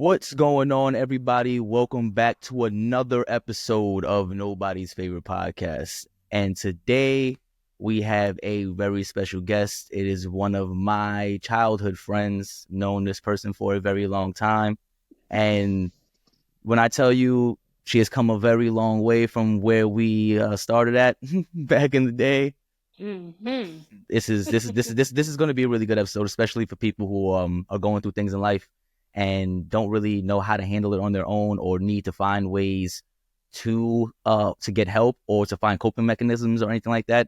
What's going on, everybody? Welcome back to another episode of Nobody's Favorite Podcast. And today we have a very special guest. It is one of my childhood friends, known this person for a very long time. And when I tell you she has come a very long way from where we started at back in the day, this is going to be a really good episode, especially for people who are going through things in life and don't really know how to handle it on their own, or need to find ways to get help or to find coping mechanisms or anything like that.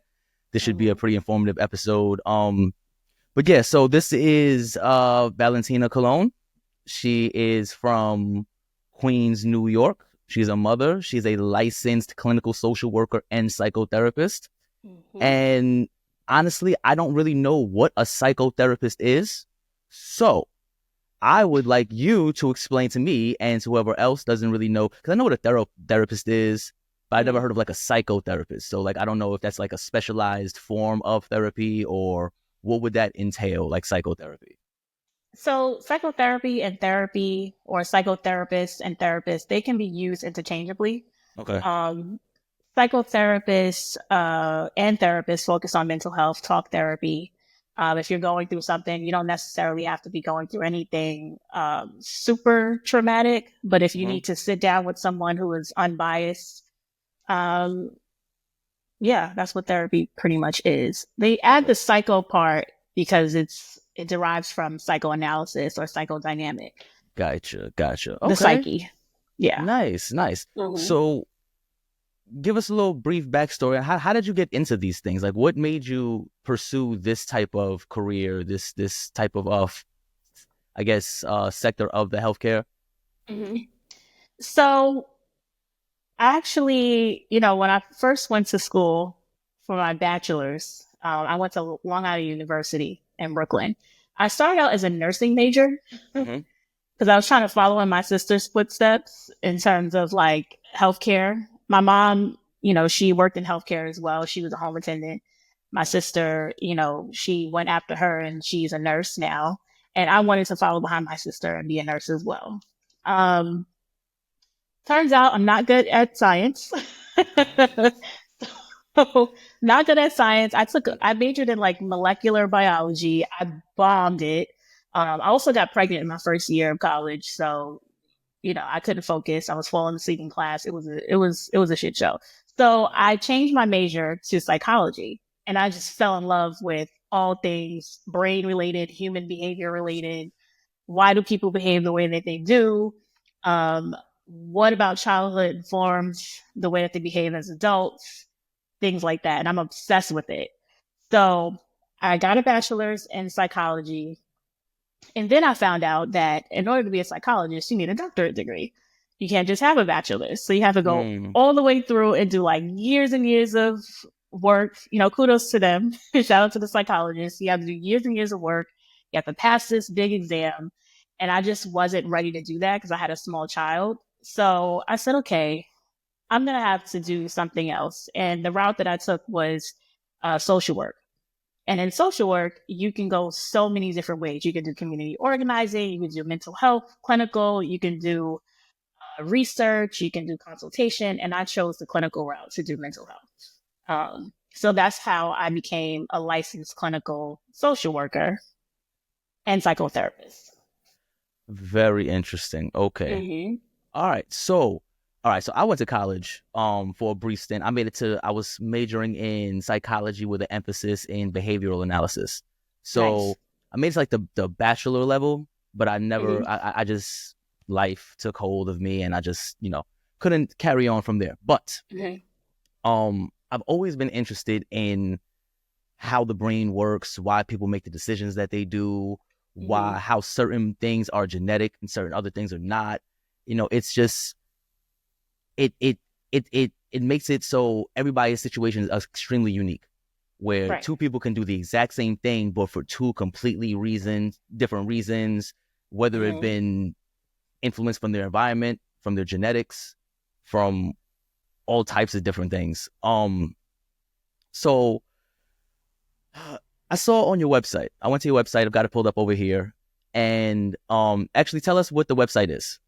This should be a pretty informative episode. But yeah, so this is Valentina Colon. She is from Queens, New York. She's a mother. She's a licensed clinical social worker and psychotherapist. And honestly, I don't really know what a psychotherapist is. So I would like you to explain to me and to whoever else doesn't really know, because I know what a therapist is, but I've never heard of like a psychotherapist. So like, I don't know if that's like a specialized form of therapy, or what would that entail, like psychotherapy? So psychotherapy and therapy, or psychotherapist and therapist, they can be used interchangeably. Okay. Psychotherapists and therapists focus on mental health, talk therapy. If you're going through something, you don't necessarily have to be going through anything super traumatic, but if you need to sit down with someone who is unbiased, yeah, that's what therapy pretty much is. They add the psycho part because it derives from psychoanalysis or psychodynamic. Gotcha. Okay. The psyche. Yeah. Nice. So give us a little brief backstory. How did you get into these things? Like, what made you pursue this type of career, this type of I guess sector of the healthcare? So actually, when I first went to school for my bachelor's, I went to Long Island University in Brooklyn. I started out as a nursing major because I was trying to follow in my sister's footsteps in terms of like healthcare. My mom, she worked in healthcare as well. She was a home attendant. My sister, she went after her and she's a nurse now. And I wanted to follow behind my sister and be a nurse as well. Turns out I'm not good at science. So, not good at science. I majored in like molecular biology. I bombed it. I also got pregnant in my first year of college. So, I couldn't focus. I was falling asleep in class. It was a shit show. So I changed my major to psychology, and I just fell in love with all things brain related, human behavior related. Why do people behave the way that they do? What about childhood informs the way that they behave as adults? Things like that. And I'm obsessed with it. So I got a bachelor's in psychology. And then I found out that in order to be a psychologist, you need a doctorate degree. You can't just have a bachelor's. So you have to go all the way through and do like years and years of work. Kudos to them. Shout out to the psychologists. You have to do years and years of work. You have to pass this big exam. And I just wasn't ready to do that because I had a small child. So I said, okay, I'm going to have to do something else. And the route that I took was social work. And in social work, you can go so many different ways. You can do community organizing, you can do mental health, clinical, you can do research, you can do consultation. And I chose the clinical route to do mental health. So that's how I became a licensed clinical social worker and psychotherapist. Very interesting. Okay. All right. So I went to college for a brief stint. I was majoring in psychology with an emphasis in behavioral analysis. So nice. I made it to like the bachelor level, but I never, I just, life took hold of me and I just, couldn't carry on from there. But I've always been interested in how the brain works, why people make the decisions that they do, how certain things are genetic and certain other things are not. It's just, it makes it so everybody's situation is extremely unique, where two people can do the exact same thing, but for two completely different reasons, whether it been influenced from their environment, from their genetics, from all types of different things. So I saw on your website, I went to your website, I've got it pulled up over here, And actually tell us what the website is.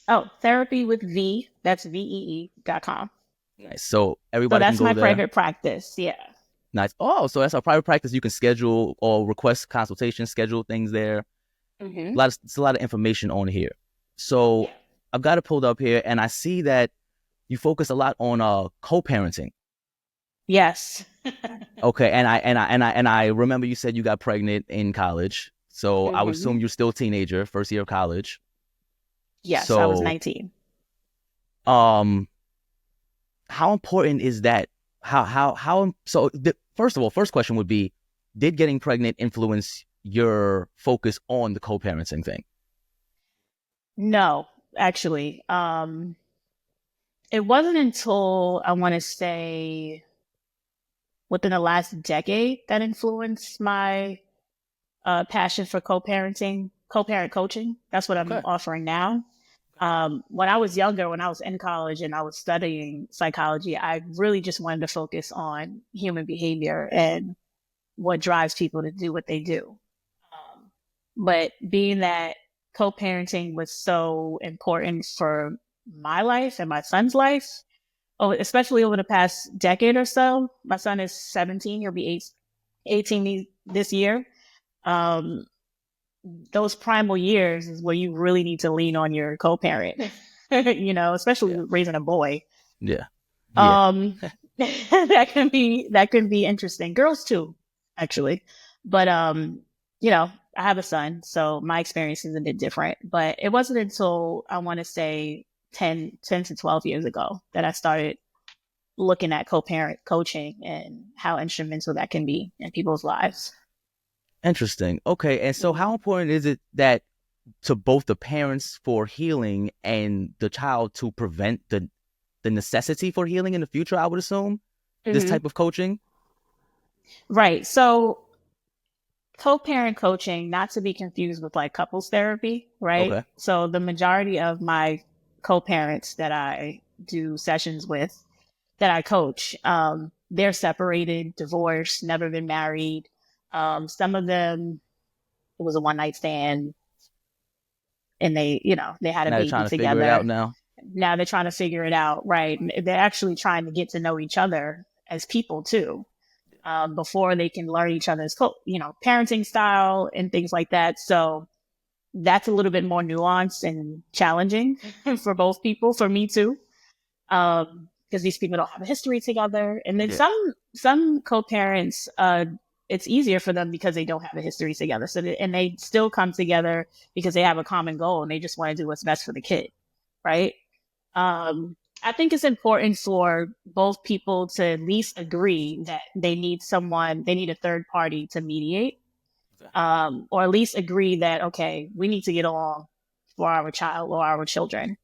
Oh, therapy with V. That's VEE.com. Nice. So So everybody can that's go my there. private practice. Yeah. Nice. Oh, so that's a private practice. You can schedule or request consultation, schedule things there. Mm-hmm. It's a lot of information on here. So Yeah. I've got it pulled up here, and I see that you focus a lot on co-parenting. Yes. Okay, and I remember you said you got pregnant in college. So I would Mm-hmm. assume you're still a teenager, first year of college. Yes, I was So 19. um how important is that? First of all, first question would be, did getting pregnant influence your focus on the co-parenting thing? No, actually. It wasn't until I want to say within the last decade that influenced my passion for co-parent coaching. That's what I'm Okay. offering now. When I was younger, when I was in college and I was studying psychology, I really just wanted to focus on human behavior and what drives people to do what they do. But being that co-parenting was so important for my life and my son's life, oh, especially over the past decade or so, my son is 17, he'll be 18 this year. Um, those primal years is where you really need to lean on your co-parent, especially Yeah. raising a boy. Yeah. Yeah. Um, that can be interesting. Girls too, actually. But I have a son, so my experience is a bit different. But it wasn't until I want to say 10 to 12 years ago that I started looking at co-parent coaching and how instrumental that can be in people's lives. Interesting. Okay. And so Mm-hmm. how important is it that to both the parents for healing and the child to prevent the necessity for healing in the future, I would assume, this Mm-hmm. type of coaching? Right. So co-parent coaching, not to be confused with like couples therapy, right? Okay. So the majority of my co-parents that I do sessions with, that I coach, they're separated, divorced, never been married. Some of them, it was a one night stand and they had a Now they're baby trying to figure it out together. now. Now they're trying to figure it out, right? And they're actually trying to get to know each other as people too, before they can learn each other's, parenting style and things like that. So that's a little bit more nuanced and challenging for both people, for me too, because these people don't have a history together. And then Yeah. some co-parents, it's easier for them because they don't have a history together. And they still come together because they have a common goal and they just want to do what's best for the kid, right? I think it's important for both people to at least agree that they need a third party to mediate, Okay. or at least agree that, okay, we need to get along for our child or our children.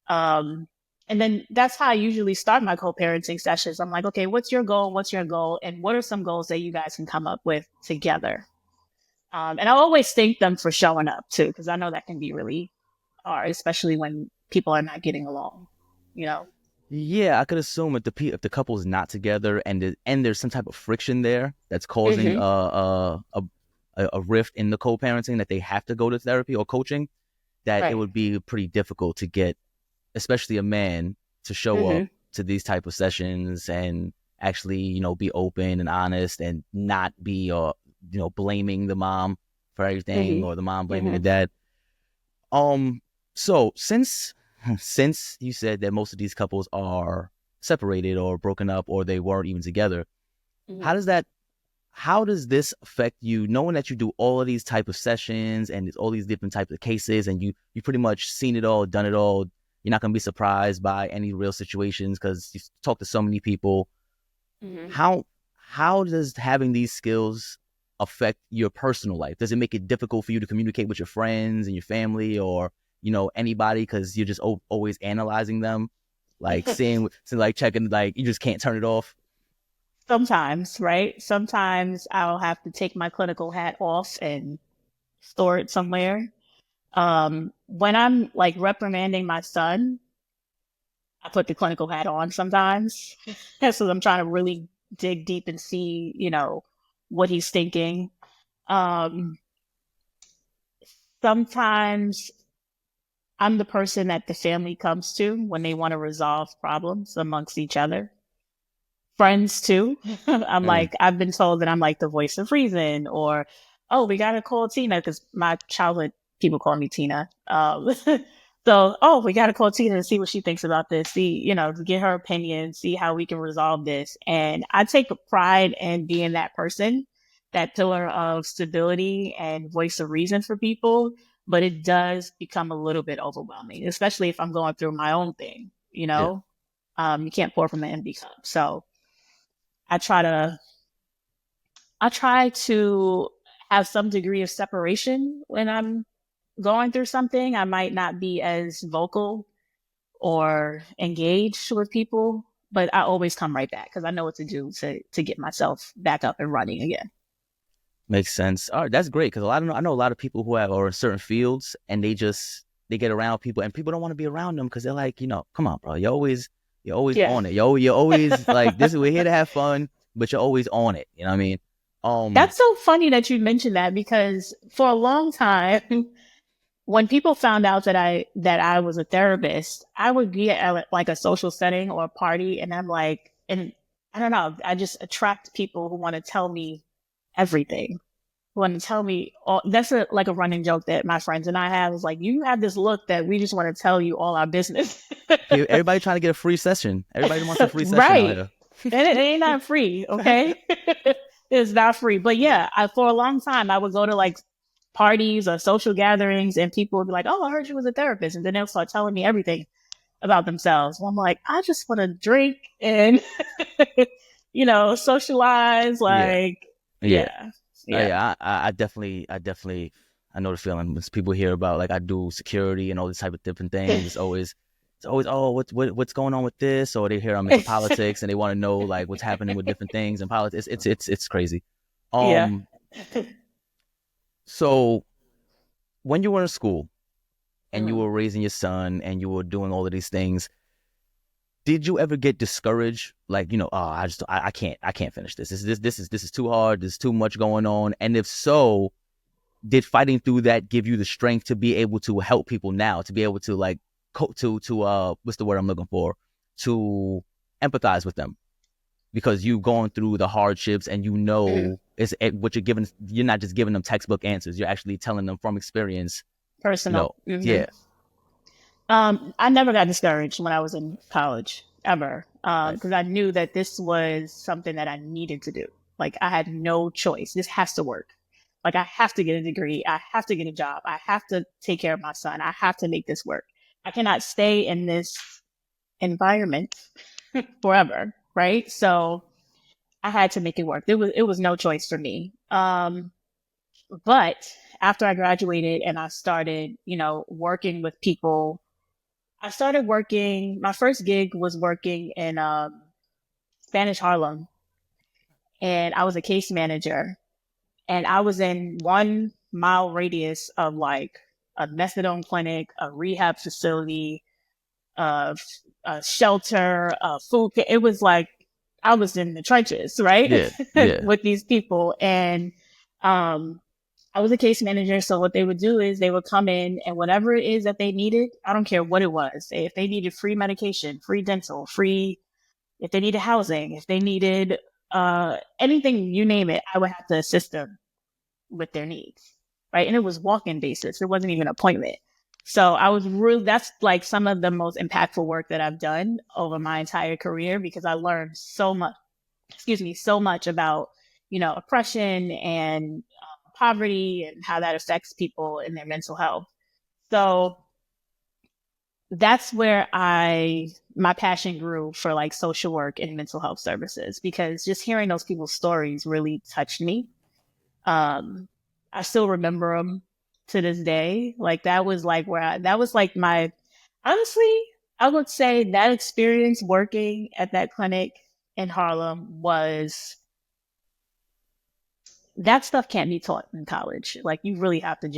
Um, and then that's how I usually start my co-parenting sessions. I'm like, okay, what's your goal? What's your goal? And what are some goals that you guys can come up with together? And I always thank them for showing up too, because I know that can be really hard, especially when people are not getting along, you know? Yeah, I could assume if the couple is not together and there's some type of friction there that's causing Mm-hmm. a rift in the co-parenting, that they have to go to therapy or coaching, that it Right. would be pretty difficult to get, especially a man, to show up Mm-hmm. to these type of sessions and actually, be open and honest and not be blaming the mom for everything, or the mom Mm-hmm. blaming the Mm-hmm. dad. So since you said that most of these couples are separated or broken up or they weren't even together, Mm-hmm. how does that how does this affect you, knowing that you do all of these type of sessions and it's all these different types of cases, and you pretty much seen it all, done it all? You're not going to be surprised by any real situations because you talk to so many people. Mm-hmm. How does having these skills affect your personal life? Does it make it difficult for you to communicate with your friends and your family, or anybody, because you're just always analyzing them, like seeing, so like checking, like you just can't turn it off? Sometimes, right? Sometimes I'll have to take my clinical hat off and store it somewhere. When I'm like reprimanding my son, I put the clinical hat on sometimes. So I'm trying to really dig deep and see, what he's thinking. Um, sometimes I'm the person that the family comes to when they want to resolve problems amongst each other. Friends too. I'm Mm, like, I've been told that I'm like the voice of reason, or, oh, we got to call Tina because my childhood people call me Tina. So, oh, we got to call Tina and see what she thinks about this. See, to get her opinion, see how we can resolve this. And I take pride in being that person, that pillar of stability and voice of reason for people. But it does become a little bit overwhelming, especially if I'm going through my own thing, yeah, you can't pour from an empty cup. So I try to I try to have some degree of separation when I'm going through something. I might not be as vocal or engaged with people, but I always come right back because I know what to do to get myself back up and running again. makes sense. All right, that's great because I know a lot of people who have are in certain fields and they get around people and people don't want to be around them because they're like, come on, bro, you're always Yeah. on it. You're always like this. We're here to have fun, but you're always on it. You know what I mean? Um, That's so funny that you mentioned that because for a long time, when people found out that I was a therapist, I would be at like a social setting or a party, and I'm like, and I don't know, I just attract people who want to tell me everything, who want to tell me all. That's like a running joke that my friends and I have is like, you have this look that we just want to tell you all our business. everybody trying to get a free session. Everybody wants a free session out Right. here. And it ain't not free, okay? It's not free. But yeah, for a long time, I would go to like parties or social gatherings, and people would be like, "Oh, I heard you was a therapist," and then they'll start telling me everything about themselves. And I'm like, I just want to drink and socialize. Yeah, Like, yeah. yeah, yeah, Yeah, I know the feeling. When people hear about like I do security and all these type of different things, it's always oh what's going on with this, or they hear I'm into politics and they want to know like what's happening with different things in politics. It's crazy. yeah. Um, so when you were in school and you Mhm. were raising your son and you were doing all of these things, did you ever get discouraged? Like oh I can't finish this. This is too hard. There's too much going on. And if so, did fighting through that give you the strength to be able to help people now, to be able to like what's the word I'm looking for, to empathize with them because you've gone through the hardships and Mhm. it's what you're giving. You're not just giving them textbook answers. You're actually telling them from experience. Personal. Yeah, I never got discouraged when I was in college ever, because nice. I knew that this was something that I needed to do. Like I had no choice. This has to work. Like I have to get a degree. I have to get a job. I have to take care of my son. I have to make this work. I cannot stay in this environment forever, right? So I had to make it work. It was no choice for me. But after I graduated and I started, working with people, I started working. My first gig was working in Spanish Harlem, and I was a case manager. And I was in 1 mile radius of like a methadone clinic, a rehab facility, a, a shelter, a food. It was like I was in the trenches, right, Yeah, yeah. with these people. And um, I was a case manager, so what they would do is they would come in and whatever it is that they needed, I don't care what it was. If they needed free medication, free dental, free, if they needed housing, if they needed anything, you name it, I would have to assist them with their needs. Right. And it was walk-in basis. It wasn't even an appointment. So I was really, that's like some of the most impactful work that I've done over my entire career because I learned so much, so much about, oppression and poverty and how that affects people in their mental health. So that's where my passion grew for like social work and mental health services because just hearing those people's stories really touched me. um, I still remember them to this day. Like that was like that was like my, honestly, I would say that experience working at that clinic in Harlem was, that stuff can't be taught in college. Like you really have to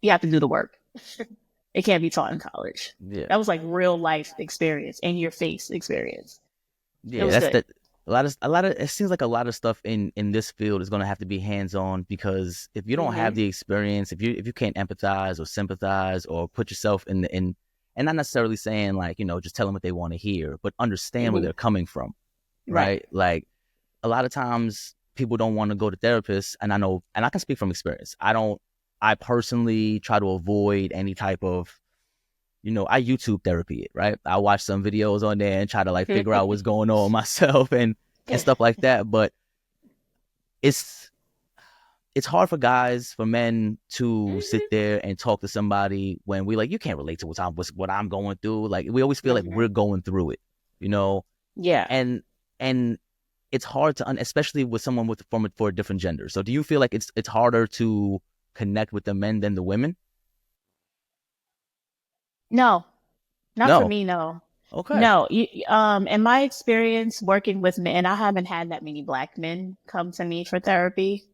you have to do the work. It can't be taught in college. Yeah, That was like real life experience, in your face experience. It yeah. was That's good. that. it seems like a lot of stuff in this field is going to have to be hands-on, because if you don't have Mm-hmm. the experience, if you can't empathize or sympathize or put yourself in, and not necessarily saying like, just tell them what they want to hear, but understand where Mm-hmm. they're coming from, Right. right? Like a lot of times people don't want to go to therapists, and I know, and I can speak from experience. I personally try to avoid any type of, I YouTube therapy it, right? I watch some videos on there and try to like figure out what's going on myself and stuff like that. But it's it's hard for guys, for men to sit there and talk to somebody when we like, you can't relate to what I'm going through. Like we always feel like Mm-hmm. we're going through it, you know, Yeah. and and it's hard to especially with someone for a different gender. So do you feel like it's harder to connect with the men than the women? No, not for No. me. No, Okay. no. In my experience working with men, I haven't had that many black men come to me for therapy.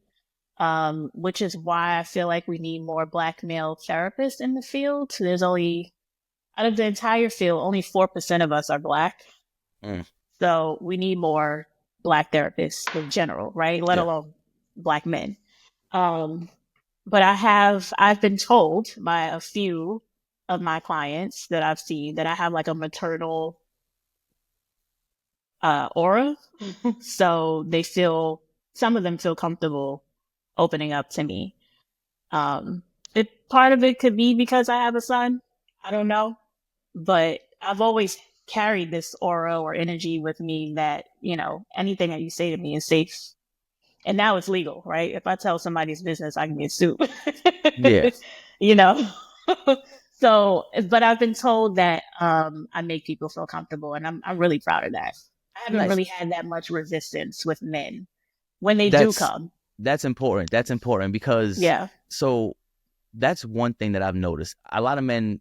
Which is why I feel like we need more black male therapists in the field. There's only, out of the entire field, only 4% of us are black. Mm, So we need more black therapists in general, right? Let yeah. alone black men. Um, but I've been told by a few of my clients that I've seen that I have like a maternal aura. So some of them feel comfortable opening up to me. Um, Part of it could be because I have a son. I don't know, but I've always carried this aura or energy with me that, anything that you say to me is safe. And now it's legal, right? If I tell somebody's business, I can get sued. Yeah. you know? So, but I've been told that I make people feel comfortable, and I'm really proud of that. I haven't Nice. really had that much resistance with men when they do That's come. that's important. That's important because Yeah. so that's one thing that I've noticed. A lot of men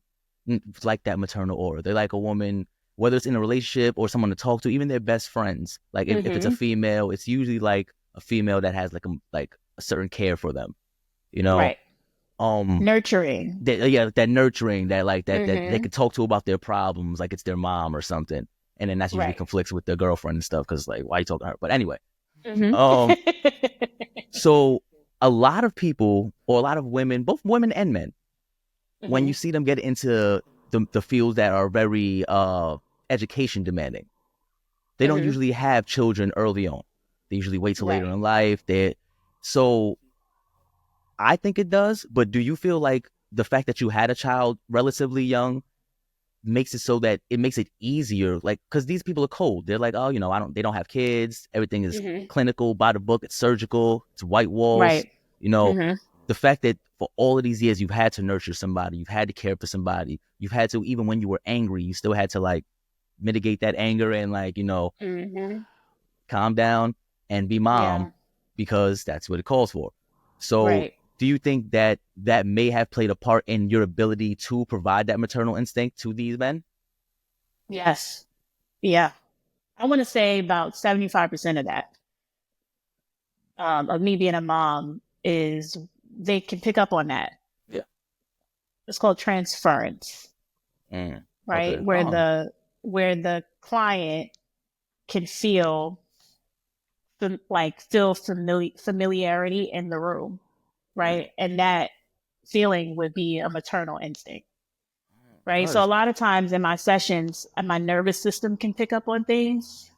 like that maternal aura. They like a woman, whether it's in a relationship or someone to talk to, even their best friends. Like if it's a Mm-hmm. female, it's usually like a female that has like a certain care for them, you know. Right. Um, Nurturing. yeah, that nurturing, that they Mm-hmm. could talk to about their problems, like it's their mom or something. And then that's usually Right. conflicts with their girlfriend and stuff because like, why are you talking to her? But anyway, um, Mm-hmm. so a lot of people or a lot of women, both women and men, when mm-hmm. you see them get into the fields that are very education demanding, they don't Mm-hmm. usually have children early on. They usually wait till later Right. in life. So I think it does. But do you feel like the fact that you had a child relatively young makes it so that it makes it easier? Like, because these people are cold. They're like, oh, they don't have kids. Everything is Mm-hmm. clinical, by the book. It's surgical. It's white walls. Right. You know, Mm-hmm. the fact that for all of these years you've had to nurture somebody, you've had to care for somebody, you've had to, even when you were angry, you still had to like mitigate that anger and like, Mm-hmm. calm down and be mom, Yeah. because that's what it calls for. So Right. do you think that that may have played a part in your ability to provide that maternal instinct to these men? Yes. Yeah. I want to say about 75% of that, of me being a mom, is they can pick up on that. Yeah. It's called transference, Mm. right? Okay. Oh. Where the client can feel familiarity in the room, Mm. right? And that feeling would be a maternal instinct, right? So a Cause lot of times in my sessions, my nervous system can pick up on things,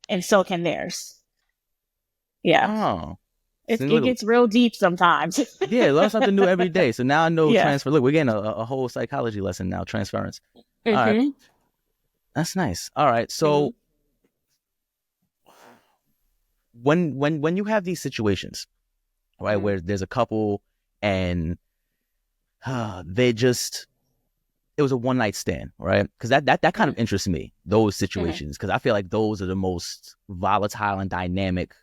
and so can theirs. Yeah, oh, it see, it look, gets real deep sometimes. yeah, learn something new every day. So now I know yeah. transfer. Look, we're getting a whole psychology lesson now. Transference. All right, Mhm. that's nice. All right, Mhm. so when you have these situations, right, Mhm. where there's a couple and they just it was a one night stand, right? Because that kind of Mhm. interests me, those Mhm. situations, because I feel like those are the most volatile and dynamic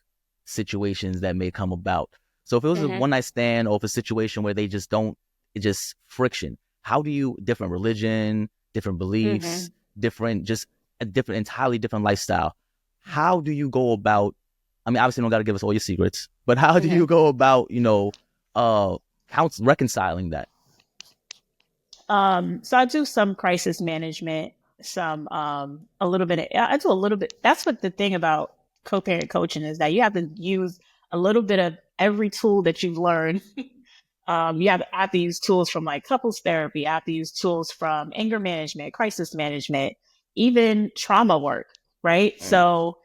situations that may come about. So if it was a Mhm. one night stand or if a situation where they just don't, it's just friction. How do you different religion, different beliefs, Mhm. different just a different entirely different lifestyle? How do you go about? I mean, obviously, you don't got to give us all your secrets, but how do you Mhm. go about, reconciling that? So I do some crisis management. some a little bit of, I do a little bit. That's what the thing about co-parent coaching is, that you have to use a little bit of every tool that you've learned. I have to use tools from like couples therapy. I have to use tools from anger management, crisis management, even trauma work, right? So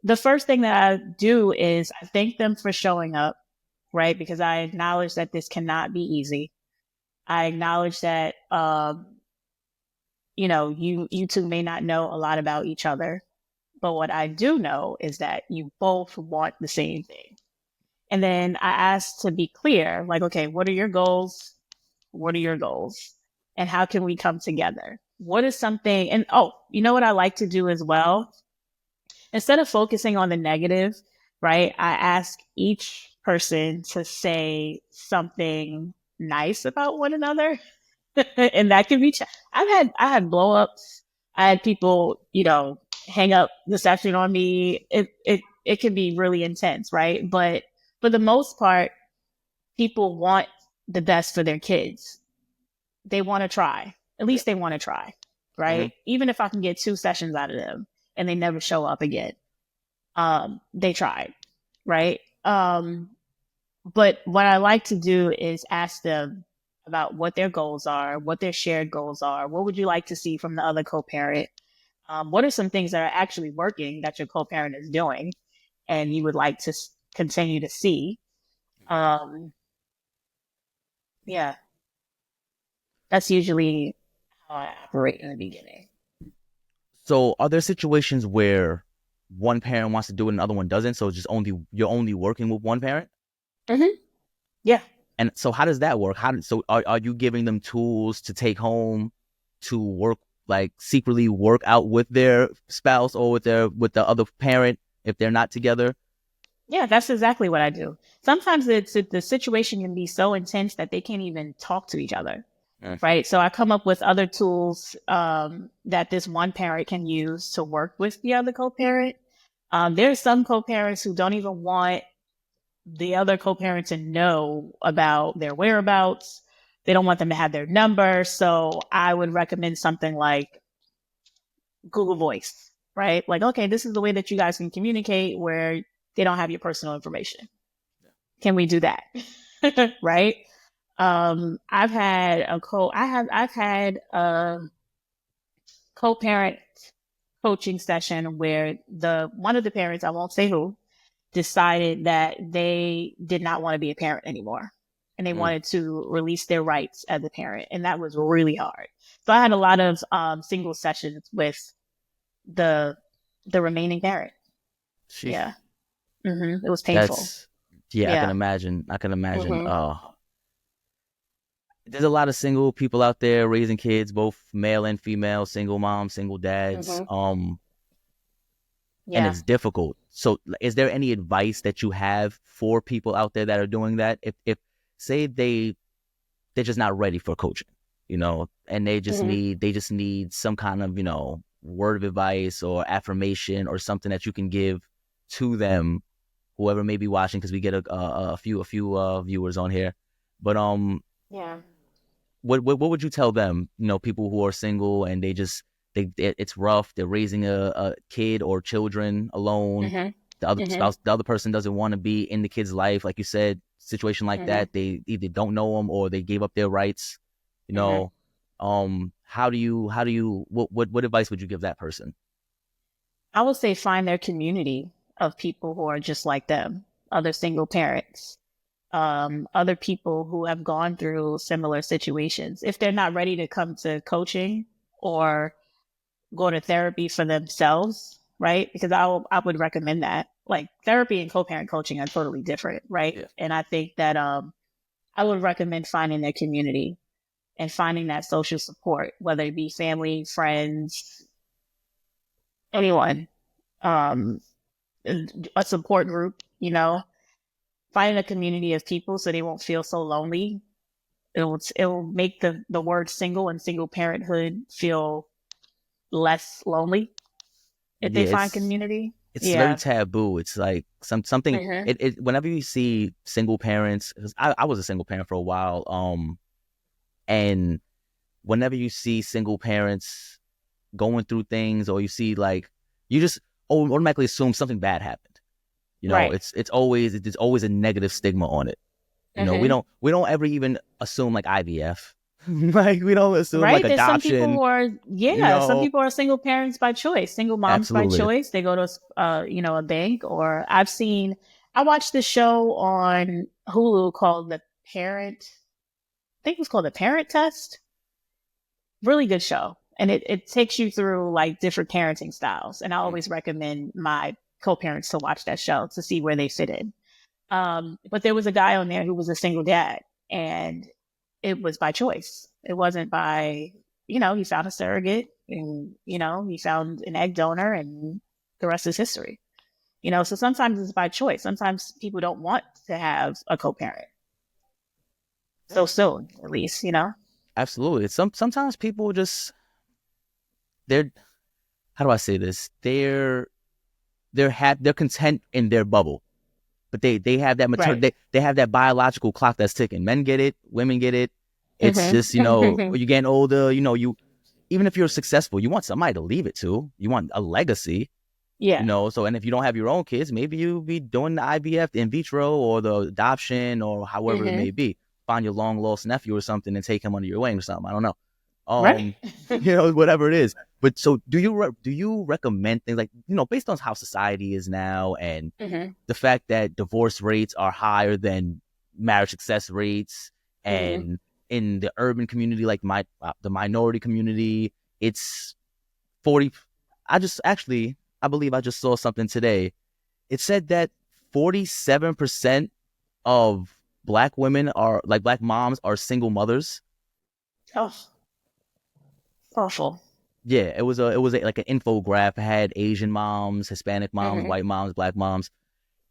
the first thing that I do is I thank them for showing up, right? Because I acknowledge that this cannot be easy. I acknowledge that, you two may not know a lot about each other, but what I do know is that you both want the same thing. And then I asked to be clear, like, okay, what are your goals? What are your goals? And how can we come together? What is something, and oh, you know what I like to do as well? Instead of focusing on the negative, right? I ask each person to say something nice about one another. And that can be, I had blow ups. I had people, hang up the session on me. It can be really intense, right? But for the most part, people want the best for their kids. They want to try. At least they want to try, right? Mm-hmm. Even if I can get 2 sessions out of them and they never show up again, they tried, right? But what I like to do is ask them about what their goals are, what their shared goals are. What would you like to see from the other co-parent? What are some things that are actually working that your co-parent is doing and you would like to continue to see? Um, yeah, that's usually how I operate in the beginning. So are there situations where one parent wants to do it and the other one doesn't? So you're only working with one parent? Mm-hmm. Yeah. And so how does that work? So are you giving them tools to take home to work, like secretly work out with their spouse or with the other parent if they're not together? Yeah, that's exactly what I do. Sometimes the situation can be so intense that they can't even talk to each other. Mm. Right. So I come up with other tools that this one parent can use to work with the other co-parent. There's some co-parents who don't even want the other co-parent to know about their whereabouts. They don't want them to have their number. So I would recommend something like Google Voice, right? Like, okay, this is the way that you guys can communicate where they don't have your personal information. Can we do that? Right? I've had I've had a co-parent coaching session where one of the parents, I won't say who, decided that they did not want to be a parent anymore and they wanted to release their rights as a parent. And that was really hard. So I had a lot of single sessions with the remaining parent. Sheesh. Yeah. It was painful. That's yeah, I can Yeah. imagine. I can imagine. Mm-hmm. There's a lot of single people out there raising kids, both male and female, single moms, single dads. Mm-hmm. And Yeah. it's difficult. So is there any advice that you have for people out there that are doing that? If say they're just not ready for coaching, and Mm-hmm. they just need some kind of, word of advice or affirmation or something that you can give to them, whoever may be watching, because we get a few viewers on here. But Yeah. what would you tell them? People who are single and it's rough. They're raising a kid or children alone. Mm-hmm. The other person doesn't want to be in the kid's life, like you said. Situation like Mm-hmm. that, they either don't know them or they gave up their rights. You Mm-hmm. know, what advice would you give that person? I would say find their community of people who are just like them, other single parents, other people who have gone through similar situations. If they're not ready to come to coaching or go to therapy for themselves, right? Because I would recommend that. Like therapy and co-parent coaching are totally different, right? Yeah. And I think that I would recommend finding their community and finding that social support, whether it be family, friends, anyone, um, a support group, finding a community of people so they won't feel so lonely. It will make the word single and single parenthood feel less lonely if they Yeah, find community. it's very Yeah. taboo. It's like something. Mm-hmm. It whenever you see single parents, 'cause I was a single parent for a while. And whenever you see single parents, going through things, or you see like you just automatically assume something bad happened. Right. It's always a negative stigma on it. Mm-hmm. We don't ever even assume like IVF. Like we don't assume like Right. There's some people adoption, who are, you yeah, some know. people are single parents by choice, single moms by Absolutely. choice. They go to, a bank, or I watched this show on Hulu called I think it was called The Parent Test. Really good show. And it takes you through like different parenting styles. And I always recommend my co-parents to watch that show to see where they fit in. But there was a guy on there who was a single dad, and it was by choice. It wasn't by, he found a surrogate, and, he found an egg donor, and the rest is history. So sometimes it's by choice. Sometimes people don't want to have a co-parent Yeah. so soon, at least. Absolutely. Sometimes people just they're how do I say this? They're content in their bubble. But they have that Right. they have that biological clock that's ticking. Men get it, women get it. It's just, Mm-hmm. you're getting older, you even if you're successful, you want somebody to leave it to. You want a legacy, Yeah. so and if you don't have your own kids, maybe you'll be doing the IVF, the in vitro, or the adoption, or however it may Mm-hmm. be. Find your long lost nephew or something and take him under your wing or something. I don't know. Right. Um, whatever it is. But so do you recommend things like, based on how society is now and Mm-hmm. the fact that divorce rates are higher than marriage success rates, Mm-hmm. and in the urban community, like the minority community, it's 40. I believe I just saw something today. It said that 47% of black women are like black moms are single mothers. Oh, awful. Yeah, like an infograph. It had Asian moms, Hispanic moms, Mm-hmm. white moms, black moms,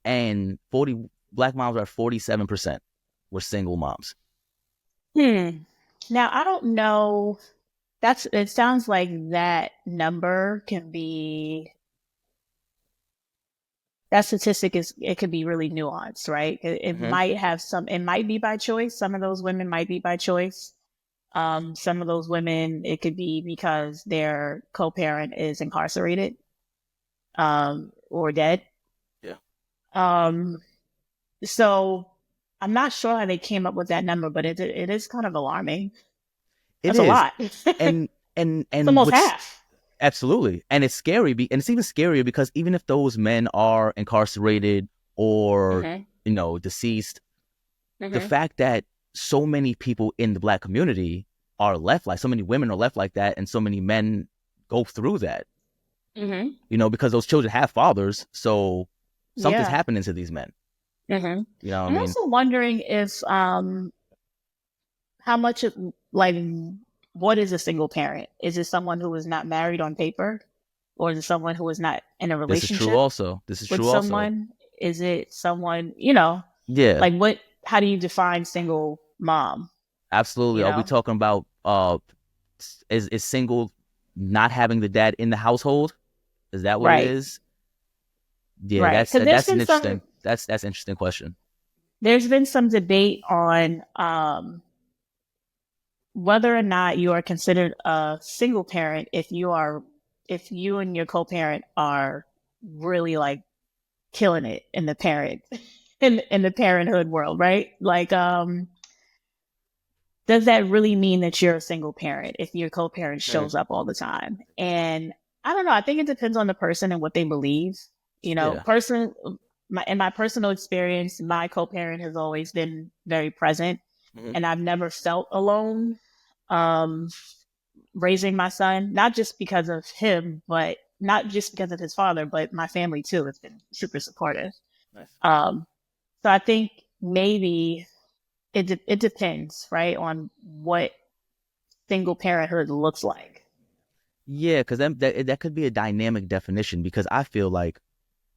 and 40 black moms are 47% were single moms. Hmm. Now I don't know. It sounds like that number can be that statistic is it could be really nuanced, right? It Mm-hmm. might have it might be by choice. Some of those women might be by choice. Some of those women, it could be because their co-parent is incarcerated, or dead. Yeah. Um, so I'm not sure how they came up with that number, but it is kind of alarming. It That's a is. lot. It's And almost what's half. absolutely, and it's scary, and it's even scarier because even if those men are incarcerated or Mm-hmm. deceased, the Mm-hmm. fact that so many people in the black community are left like so many women are left like that, and so many men go through that, Mm-hmm. because those children have fathers, so something's Yeah. happening to these men. Mm-hmm. You know what I I'm mean? also wondering if how much of, like, what is a single parent? Is it someone who is not married on paper, or is it someone who is not in a This is true relationship also. This is with true also. someone? Is it someone, Yeah, like, how do you define single mom? absolutely. You Are we know? talking about is single not having the dad in the household? Is that what it Right. is? Yeah, Right. Because that's an interesting that's an interesting question. there's been some debate on whether or not you are considered a single parent if you and your co-parent are really like killing it in the parent in the parenthood world, right? Like, does that really mean that you're a single parent if your co-parent Hmm. shows up all the time? And I don't know. I think it depends on the person and what they believe. Yeah. In my personal experience, my co-parent has always been very present, Hmm. and I've never felt alone, um, raising my son. Not just because of him, but not just because of his father, but my family too has been super supportive. Nice. Um, so I think maybe it depends, right, on what single parenthood looks like. Yeah, because that could be a dynamic definition because I feel like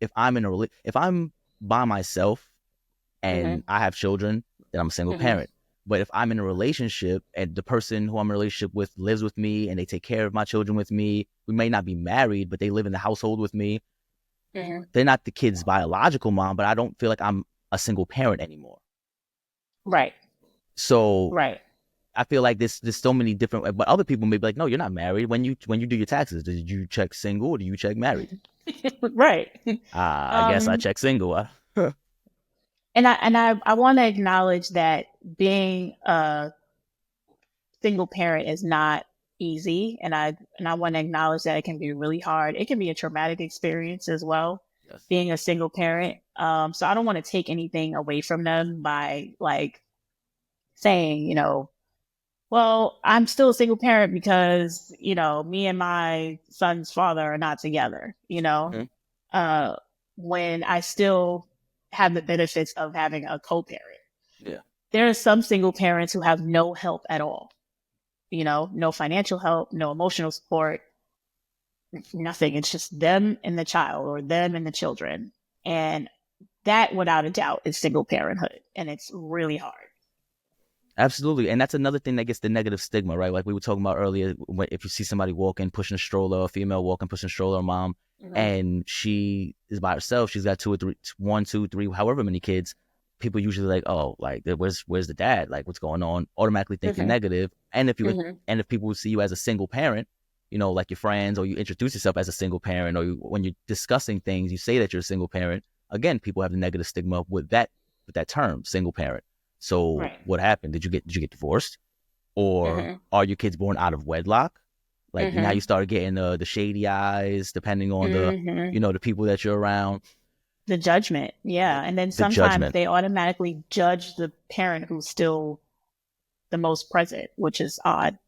if I'm by myself and Mm-hmm. I have children, then I'm a single Mm-hmm. parent. But if I'm in a relationship and the person who I'm in a relationship with lives with me and they take care of my children with me, we may not be married, but they live in the household with me. Mm-hmm. They're not the kid's biological mom, but I don't feel like I'm a single parent anymore. Right. So Right. I feel like there's so many different, but other people may be like, no, you're not married. When you do your taxes, did you check single or do you check married? Right. I guess I Um, check single. and I want to acknowledge that being a single parent is not easy, and I want to acknowledge that it can be really hard. It can be a traumatic experience as well, Yes. being a single parent. So I don't want to take anything away from them by like saying, well, I'm still a single parent because, me and my son's father are not together, Mhm. uh, when I still have the benefits of having a co-parent. Yeah. There are some single parents who have no help at all, no financial help, no emotional support, nothing. It's just them and the child or them and the children. And that, without a doubt, is single parenthood. And it's really hard. Absolutely. And that's another thing that gets the negative stigma, right? Like we were talking about earlier, if you see somebody walking, pushing a stroller, a female walking, pushing a stroller, a mom, Mm-hmm. and she is by herself, she's got two or three, one, two, three, however many kids, people usually like, oh, like where's the dad? Like what's going on? Automatically thinking Mm-hmm. negative. And Mm-hmm. if people see you as a single parent, like your friends, or you introduce yourself as a single parent, or when you're discussing things, you say that you're a single parent. Again, people have the negative stigma with that term, single parent. So Right. what happened? Did you get divorced, or Mm-hmm. are your kids born out of wedlock? Like now Mm-hmm. you start getting the shady eyes, depending on the Mm-hmm. the people that you're around. The judgment. The, Yeah. And then the sometimes judgment, they automatically judge the parent who's still the most present, which is odd.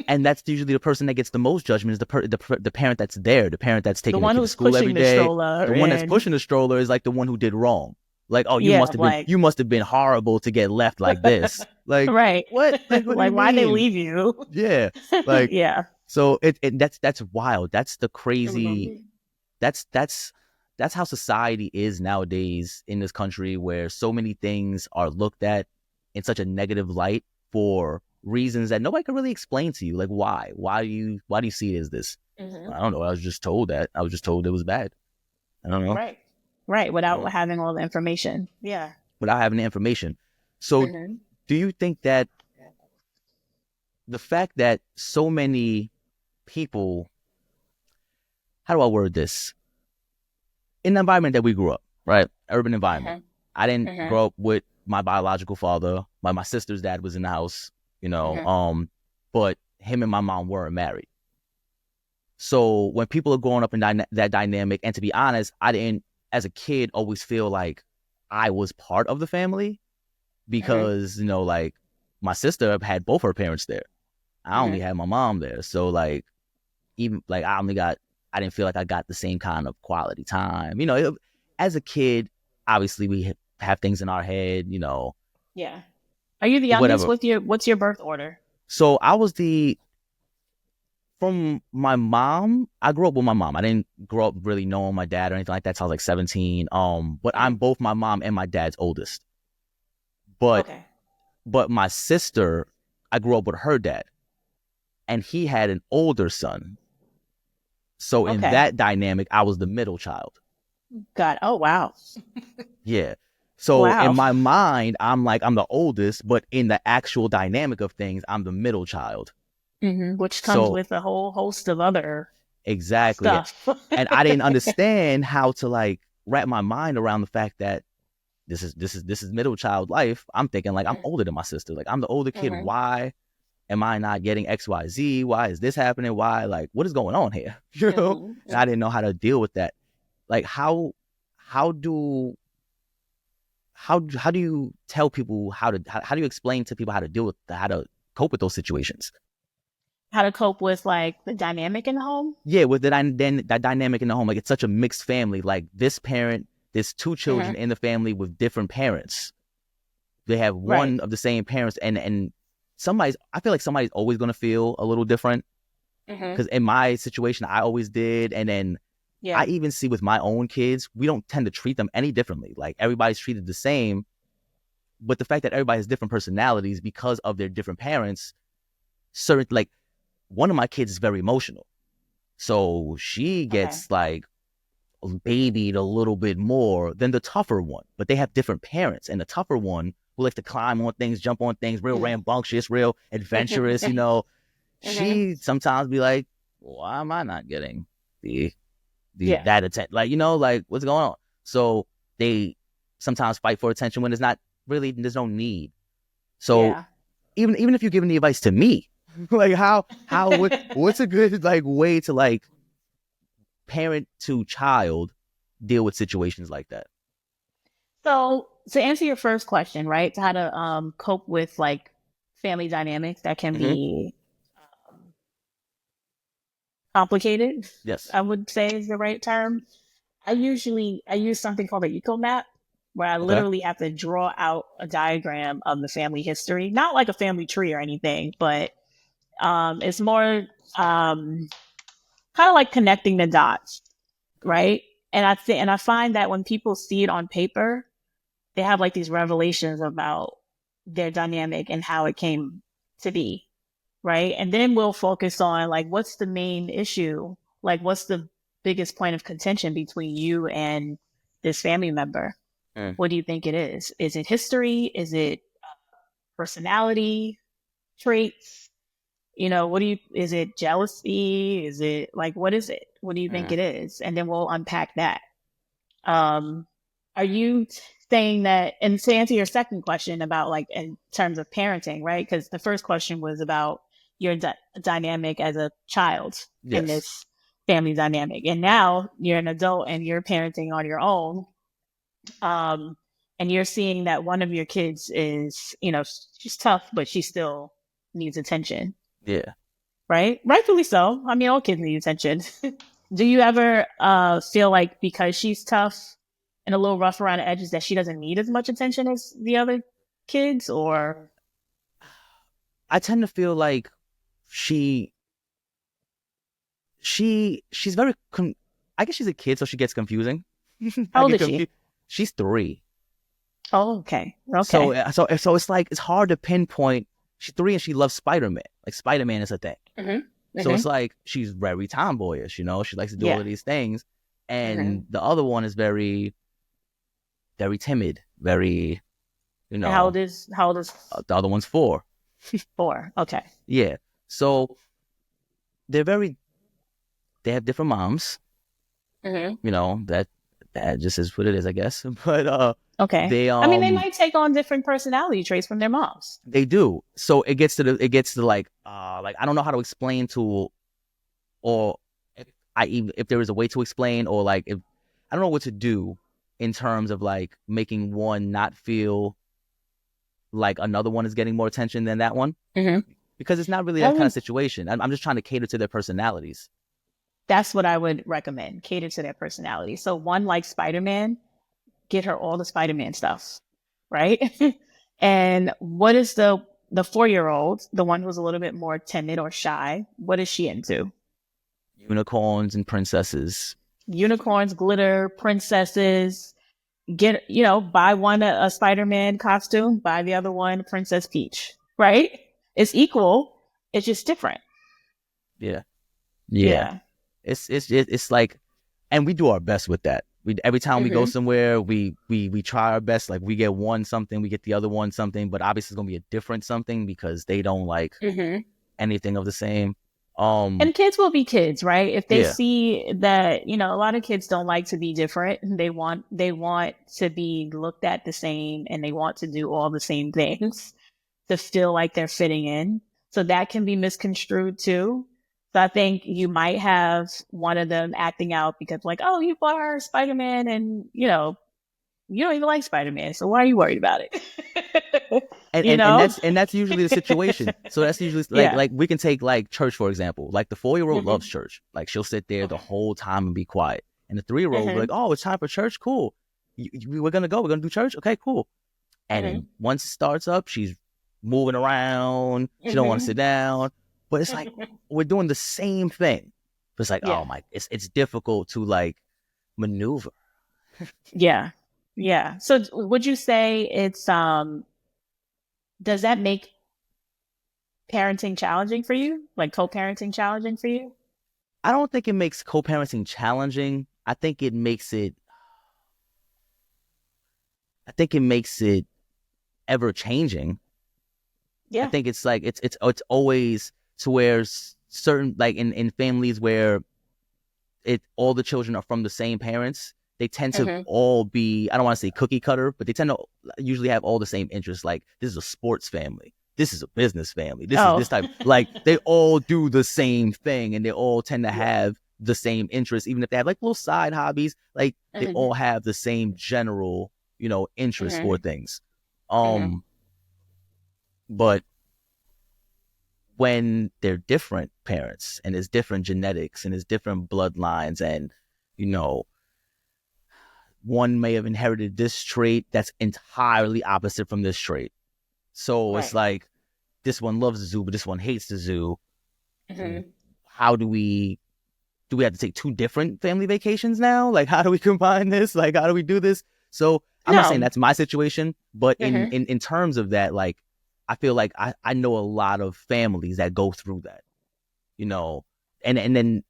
and that's usually the person that gets the most judgment is the parent that's there, the parent that's The taking the one kid to who's school every pushing the day. stroller The one that's and pushing the stroller is like the one who did wrong. Like, oh, you yeah, must have been like you must have been horrible to get left like this. Like right. what? Like what do you Like why they mean? leave you? Yeah, like Yeah. so that's wild. That's the crazy. Mm-hmm. That's how society is nowadays in this country, where so many things are looked at in such a negative light for reasons that nobody can really explain to you. Like why do you see it as this? Mm-hmm. I don't know. I was just told it was bad. I don't know. Right. Right. Without Uh, having all the information. Yeah. Without having the information. So Mm-hmm. do you think that the fact that so many people, how do I word this? In the environment that we grew up, right? Urban environment. Mm-hmm. I didn't Mm-hmm. grow up with my biological father. My sister's dad was in the house, Mm-hmm. but him and my mom weren't married. So when people are growing up in that dynamic, and to be honest, I didn't, as a kid, always feel like I was part of the family Mm-hmm. because, like my sister had both her parents there. I only Mm-hmm. had my mom there. So like, even like I didn't feel like I got the same kind of quality time. As a kid, obviously we have things in our head, Yeah. Are you the youngest? whatever. What's your birth order? So I was from my mom. I grew up with my mom. I didn't grow up really knowing my dad or anything like that till I was like 17. But I'm Mm-hmm. both my mom and my dad's oldest. But Okay. but my sister, I grew up with her dad, and he had an older son. So in Okay. that dynamic, I was the middle child. God. Oh wow. Yeah. So in Wow. my mind, I'm the oldest, but in the actual dynamic of things, I'm the middle child. Mm-hmm. Which comes So with a whole host of other exactly. stuff. And I didn't understand how to like wrap my mind around the fact that this is middle child life. I'm thinking like I'm older than my sister. Like I'm the older kid. Mm-hmm. Why am I not getting XYZ? Why is this happening? Why, like, what is going on here? And I Mm-hmm. didn't know how to deal with that. Like how do how do you tell people how do you explain to people how to deal with how to cope with those situations? How to cope with like the dynamic in the home? Yeah, with that dynamic in the home, like it's such a mixed family. Like this parent, there's two children Mm-hmm. in the family with different parents. They have Right. one of the same parents, and I feel like somebody's always gonna feel a little different Mm-hmm. because in my situation, I always did, and then I Yeah. even see with my own kids, we don't tend to treat them any differently. Like everybody's treated the same, but the fact that everybody has different personalities because of their different parents, certain like one of my kids is very emotional. So she Okay. gets like babied a little bit more than the tougher one, but they have different parents. And the tougher one who likes to climb on things, jump on things, real rambunctious, real adventurous, she sometimes be like, why am I not getting that attention? Like, like what's going on? So they sometimes fight for attention when there's no need. So even if you're giving the advice to me, like what's a good like way to like parent to child deal with situations like that? So to answer your first question, right, to how to cope with like family dynamics that can be complicated, Yes. I would say is the right term. I use something called an eco map, where I Okay. literally have to draw out a diagram of the family history, not like a family tree or anything, but it's more kind of like connecting the dots, right? And I find that when people see it on paper, they have like these revelations about their dynamic and how it came to be, right? And then we'll focus on like what's the main issue, like what's the biggest point of contention between you and this family member. What do you think it is? Is it history? Is it personality traits? Is it jealousy? Is it like, what is it? What do you think it is? And then we'll unpack that. Are you saying that, and to answer your second question about like in terms of parenting, right? Because the first question was about your dynamic as a child in this family dynamic. And now you're an adult and you're parenting on your own. And you're seeing that one of your kids is, she's tough, but she still needs attention. Yeah. Right? Rightfully so. I mean, all kids need attention. Do you ever feel like because she's tough and a little rough around the edges that she doesn't need as much attention as the other kids, or? I tend to feel like she's very I guess she's a kid, so she gets confusing. How old is she? She's 3. Oh, okay. So it's like it's hard to pinpoint. She's 3 and she loves Spider-Man. Like Spider-Man is a thing. So it's like she's very tomboyish, she likes to do all of these things. And the other one is very, very timid, very, How old is the other one's 4. 4? Okay. Yeah. So they have different moms. That just is what it is, I guess. But okay. they they might take on different personality traits from their moms. They do. So it gets to like I don't know how to explain to, or if there is a way to explain, or like if I don't know what to do in terms of like making one not feel like another one is getting more attention than that one, because it's not really that kind of situation. I'm just trying to cater to their personalities. That's what I would recommend. Cater to their personality. So one like Spider-Man, get her all the Spider-Man stuff, right? And what is the 4-year-old, the one who's a little bit more timid or shy, what is she into? Unicorns and princesses. Unicorns, glitter, princesses. Buy one a Spider-Man costume, buy the other one Princess Peach, right? It's equal. It's just different. Yeah. It's like, and we do our best with that. Every time we go somewhere, we try our best. Like we get one something, we get the other one something, but obviously it's gonna be a different something because they don't like anything of the same. And kids will be kids, right? If they see that, a lot of kids don't like to be different. They want to be looked at the same, and they want to do all the same things to feel like they're fitting in. So that can be misconstrued too. So I think you might have one of them acting out because like, oh, you bought her Spider-Man and, you don't even like Spider-Man. So why are you worried about it? and that's usually the situation. So that's usually like we can take like church, for example. Like the 4-year-old loves church. Like she'll sit there the whole time and be quiet. And the 3-year-old will be like, oh, it's time for church. Cool. We're going to go. We're going to do church. Okay, cool. And then once it starts up, she's moving around. She don't want to sit down. But it's like we're doing the same thing. But it's like, oh my, it's difficult to like maneuver. Yeah. So would you say it's does that make parenting challenging for you? Like co-parenting challenging for you? I don't think it makes co-parenting challenging. I think it makes it ever changing. I Yeah. think it's like it's always to where certain, like in families where all the children are from the same parents, they tend to Mm-hmm. all be, I don't want to say cookie cutter, but they tend to usually have all the same interests. Like, this is a sports family. This is a business family. This is Oh. this type. Like, they all do the same thing, and they all tend to Yeah. have the same interests, even if they have like little side hobbies. Like, they Mm-hmm. all have the same general, interest for Mm-hmm. things. Mm-hmm. But when they're different parents and there's different genetics and there's different bloodlines, and you know one may have inherited this trait that's entirely opposite from this trait. So it's Right. like, this one loves the zoo, but this one hates the zoo. Mm-hmm. How do we have to take two different family vacations now? Like, how do we combine this? Like, how do we do this? So I'm not saying No. that's my situation, but in Mm-hmm. in, in terms of that, like, I feel like I know a lot of families that go through that, you know, and then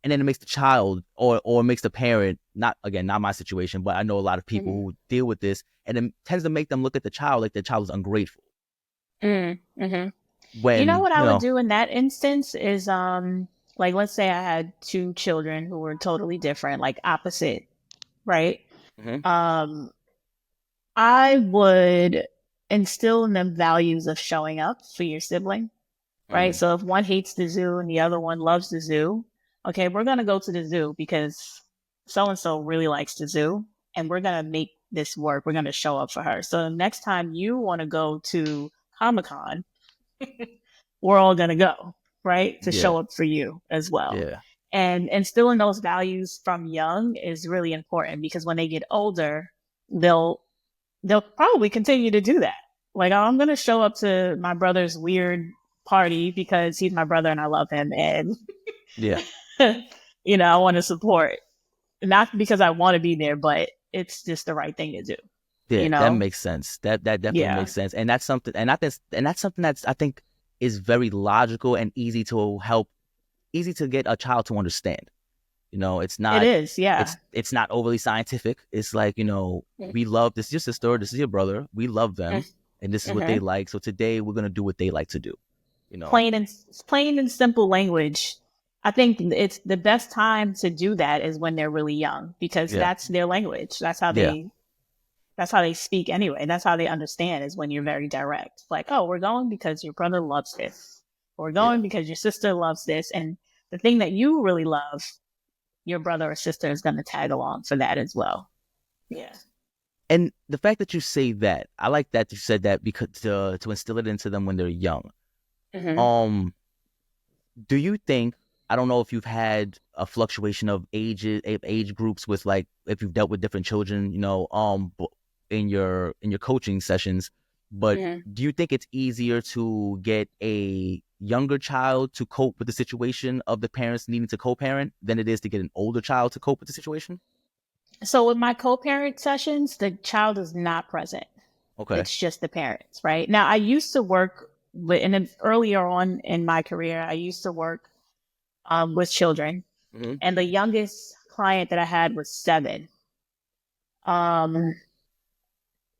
it makes the child, or makes the parent, not, again, not my situation, but I know a lot of people Mm-hmm. who deal with this, and it tends to make them look at the child like the child is ungrateful. Mm-hmm. You know When what I would do in that instance is like let's say I had two children who were totally different, like opposite, right? Mhm, Um I would instill in them values of showing up for your sibling, right? mhm, So if one hates the zoo and the other one loves the zoo, okay, we're going to go to the zoo because so and so really likes the zoo and we're going to make this work. We're going to show up for her. So next time you want to go to Comic-Con, we're all going to go, right? To yeah, show up for you as well. yeah, And instilling those values from young is really important because when they get older, they'll they'll probably continue to do that. Like, oh, I'm going to show up to my brother's weird party because he's my brother and I love him. And, yeah, I want to support, not because I want to be there, but it's just the right thing to do, yeah. you That know? makes sense. That definitely Yeah. makes sense, and that's something, and that's something that's, I think, is very logical and easy to get a child to understand. It's It not is. Yeah. it's not overly scientific. It's like, we love, this is your sister, or this is your brother. We love them, and this is what they Mm-hmm. like. So today we're gonna do what they like to do. You know. Plain and simple language. I think it's the best time to do that is when they're really young because Yeah. that's their language. Yeah. That's how they speak anyway. That's how they understand is when you're very direct. Like, oh, we're going because your brother loves this. We're Yeah. going because your sister loves this. And the thing that you really love, your brother or sister is going to tag along for that as well. Yeah. And the fact that you say that, I like that you said that, because to instill it into them when they're young. Mm-hmm. Um, do you think, I don't know if you've had a fluctuation of age groups, with, like, if you've dealt with different children, in your coaching sessions, but Mm-hmm. do you think it's easier to get a younger child to cope with the situation of the parents needing to co-parent than it is to get an older child to cope with the situation? So with my co-parent sessions, the child is not present. Okay. It's just the parents, right? Now, I used to work with, and then earlier on in my career, I used to work with children, Hmm. and the youngest client that I had was 7. Um,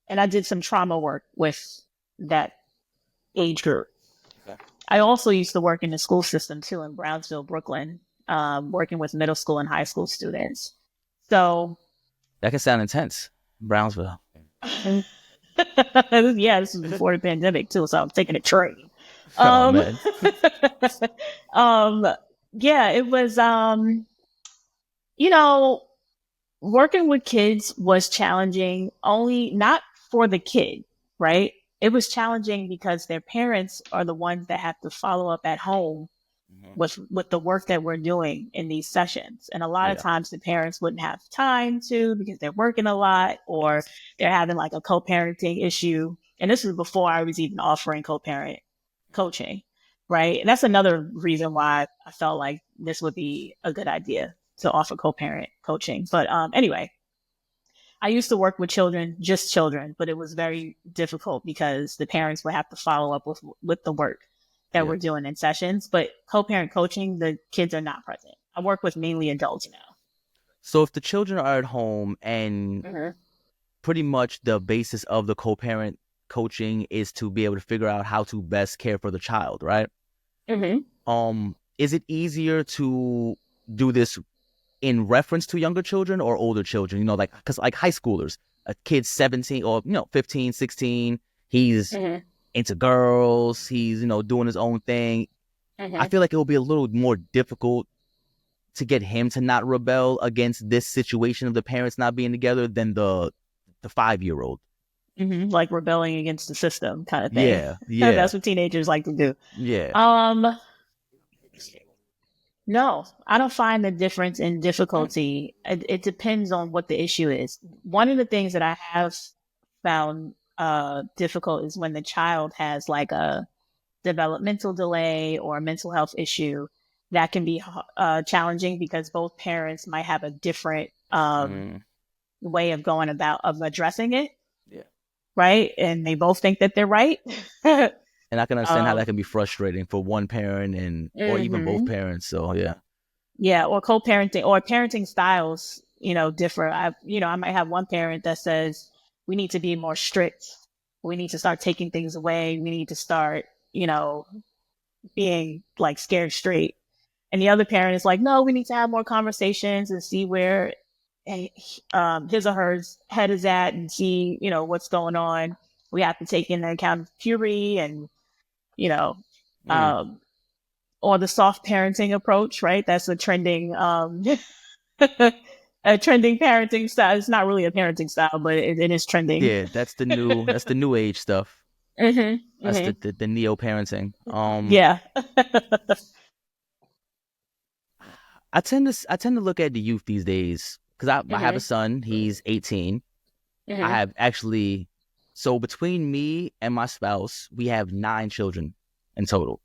and I did some trauma work with that age group. Okay. I also used to work in the school system too in Brownsville, Brooklyn, working with middle school and high school students. So, That can sound intense. Brownsville. yeah, this was before the pandemic too, so I was taking a train. Oh Um, man. um, yeah, it was, you know, working with kids was challenging, only not for the kid, right? It was challenging because their parents are the ones that have to follow up at home Mhm. with the work that we're doing in these sessions. And a lot of Yeah. times the parents wouldn't have time to because they're working a lot or they're having like a co-parenting issue. And this was before I was even offering co-parent coaching, right? And that's another reason why I felt like this would be a good idea to offer co-parent coaching. But anyway, I used to work with children, just children, but it was very difficult because the parents would have to follow up with the work that Yeah. we're doing in sessions. But co-parent coaching, the kids are not present. I work with mainly adults now. So if the children are at home, and Mm-hmm. pretty much the basis of the co-parent coaching is to be able to figure out how to best care for the child, right? Is it easier to do this in reference to younger children or older children? You know, like, because like high schoolers, a kid's 17 or 15, 16, he's into girls, he's doing his own thing. I feel like it will be a little more difficult to get him to not rebel against this situation of the parents not being together than the 5-year-old. Like rebelling against the system kind of thing. Yeah, That's yeah, what teenagers like to do. yeah. Um, no, I don't find the difference in difficulty. It depends on what the issue is. One of the things that I have found difficult is when the child has like a developmental delay or a mental health issue. That can be challenging because both parents might have a different way of going about of addressing it. Yeah. Right, and they both think that they're right. And I can understand how that can be frustrating for one parent or even both parents. So yeah. Yeah, or co-parenting or parenting styles, differ. I might have one parent that says we need to be more strict. We need to start taking things away. We need to start, being like scared straight. And the other parent is like, no, we need to have more conversations and see where his or her head is at and see, what's going on. We have to take into account puberty and, or the soft parenting approach, right? That's a trending, a trending parenting style. It's not really a parenting style, but it is trending. Yeah, that's the new age stuff. That's the neo parenting. Yeah. I tend to look at the youth these days because I have a son. He's 18. I have actually, so between me and my spouse, we have 9 children in total.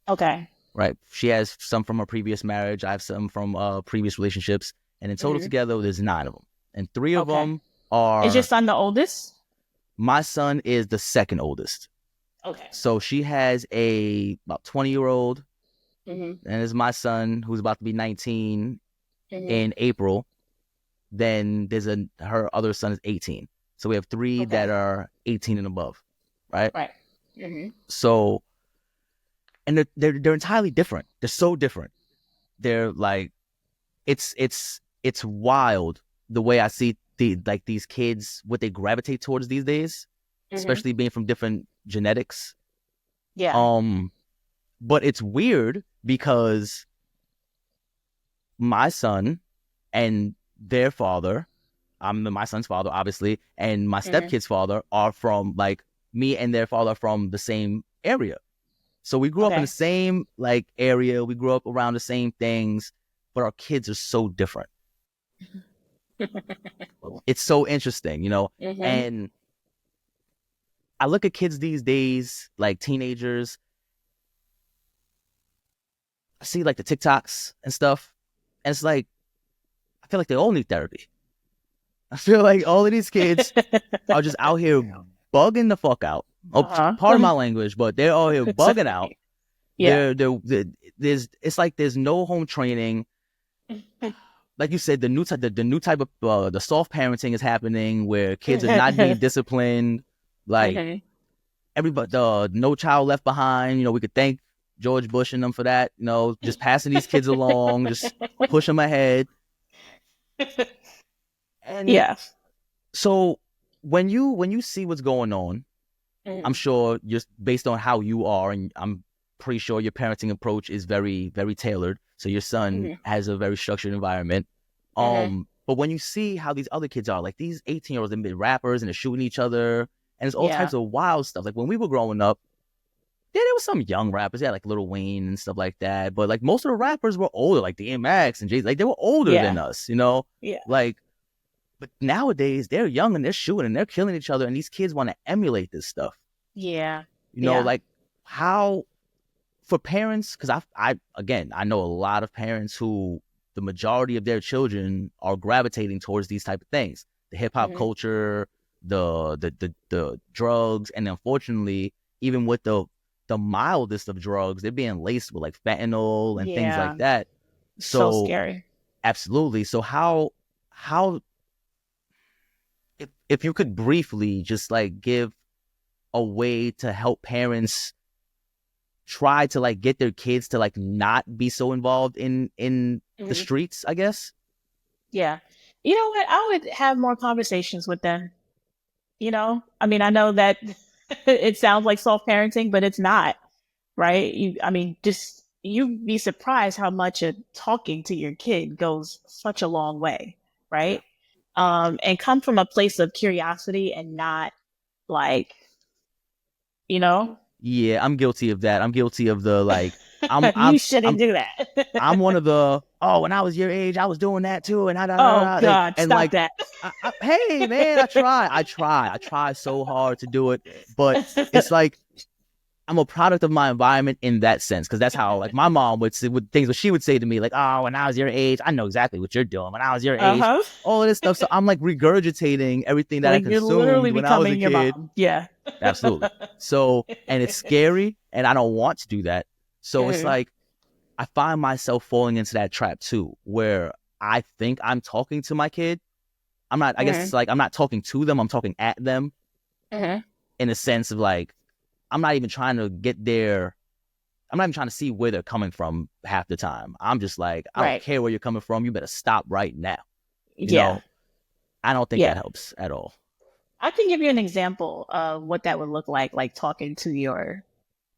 Okay. Right. She has some from her previous marriage. I have some from previous relationships. And in total together, there's 9 of them. And 3 of them are... Is your son the oldest? My son is the second oldest. Okay. So she has about 20-year-old. And it's my son who's about to be 19 in April. Then there's her other son is 18. So we have 3 that are 18 and above. Right. Right. So... And they're entirely different. They're so different. They're like, it's wild the way I see these kids, what they gravitate towards these days, especially being from different genetics. Yeah. But it's weird because my son and their father, I'm my son's father, obviously, and my stepkid's father are from me and their father from the same area. So we grew up in the same area. We grew up around the same things, but our kids are so different. It's so interesting, and I look at kids these days, like teenagers. I see the TikToks and stuff, and it's like, I feel like they all need therapy. I feel like all of these kids are just out here bugging the fuck out. Pardon my language, but they're all here bugging out. Yeah. There's no home training. Like you said, the new type of the soft parenting is happening where kids are not being disciplined. Everybody, no child left behind. We could thank George Bush and them for that. Just passing these kids along, just push them ahead. And so when you see what's going on, I'm sure just based on how you are, and I'm pretty sure your parenting approach is very, very tailored. So your son has a very structured environment. But when you see how these other kids are, like these 18-year-olds, they've been rappers and they're shooting each other, and it's all types of wild stuff. Like when we were growing up, there was some young rappers, like Lil Wayne and stuff like that. But most of the rappers were older, like DMX and Jay-Z. They were older than us, Yeah. But nowadays they're young and they're shooting and they're killing each other, and these kids want to emulate this stuff. Yeah. How for parents, because I know a lot of parents who the majority of their children are gravitating towards these type of things, the hip hop culture, the drugs, and unfortunately, even with the mildest of drugs, they're being laced with fentanyl and things like that. So scary. Absolutely. So how if you could briefly just give a way to help parents try to like get their kids to like not be so involved in the streets, I guess. Yeah. You know what? I would have more conversations with them. You know, I mean, I know that it sounds like soft parenting, but it's not, right? I mean, just you'd be surprised how much talking to your kid goes such a long way, Yeah. right? And come from a place of curiosity and not like, you know, Yeah, I'm guilty of that. I'm guilty of the like I'm you I'm shouldn't I'm do that. I'm one of the, oh, when I was your age, I was doing that too, and Oh like, God, and stop like, that. hey man, I try so hard to do it, but it's like I'm a product of my environment in that sense, because that's how like my mom would say, would things what she would say to me, like, oh, when I was your age, I know exactly what you're doing. When I was your age, Uh-huh. all of this stuff. So I'm like regurgitating everything that I Like you're consumed literally when I was a becoming your kid. mom. Yeah. Absolutely. So, and it's scary, and I don't want to do that. So it's Mhm. like I find myself falling into that trap too, where I think I'm talking to my kid. I'm not, I guess it's Mhm. like I'm not talking to them, I'm talking at them Mhm. in a sense of like, I'm not even trying to get there. I'm not even trying to see where they're coming from half the time. I'm just like, I don't Right. care where you're coming from. You better stop right now. You Yeah. know, I don't think Yeah. that helps at all. I can give you an example of what that would look like talking to your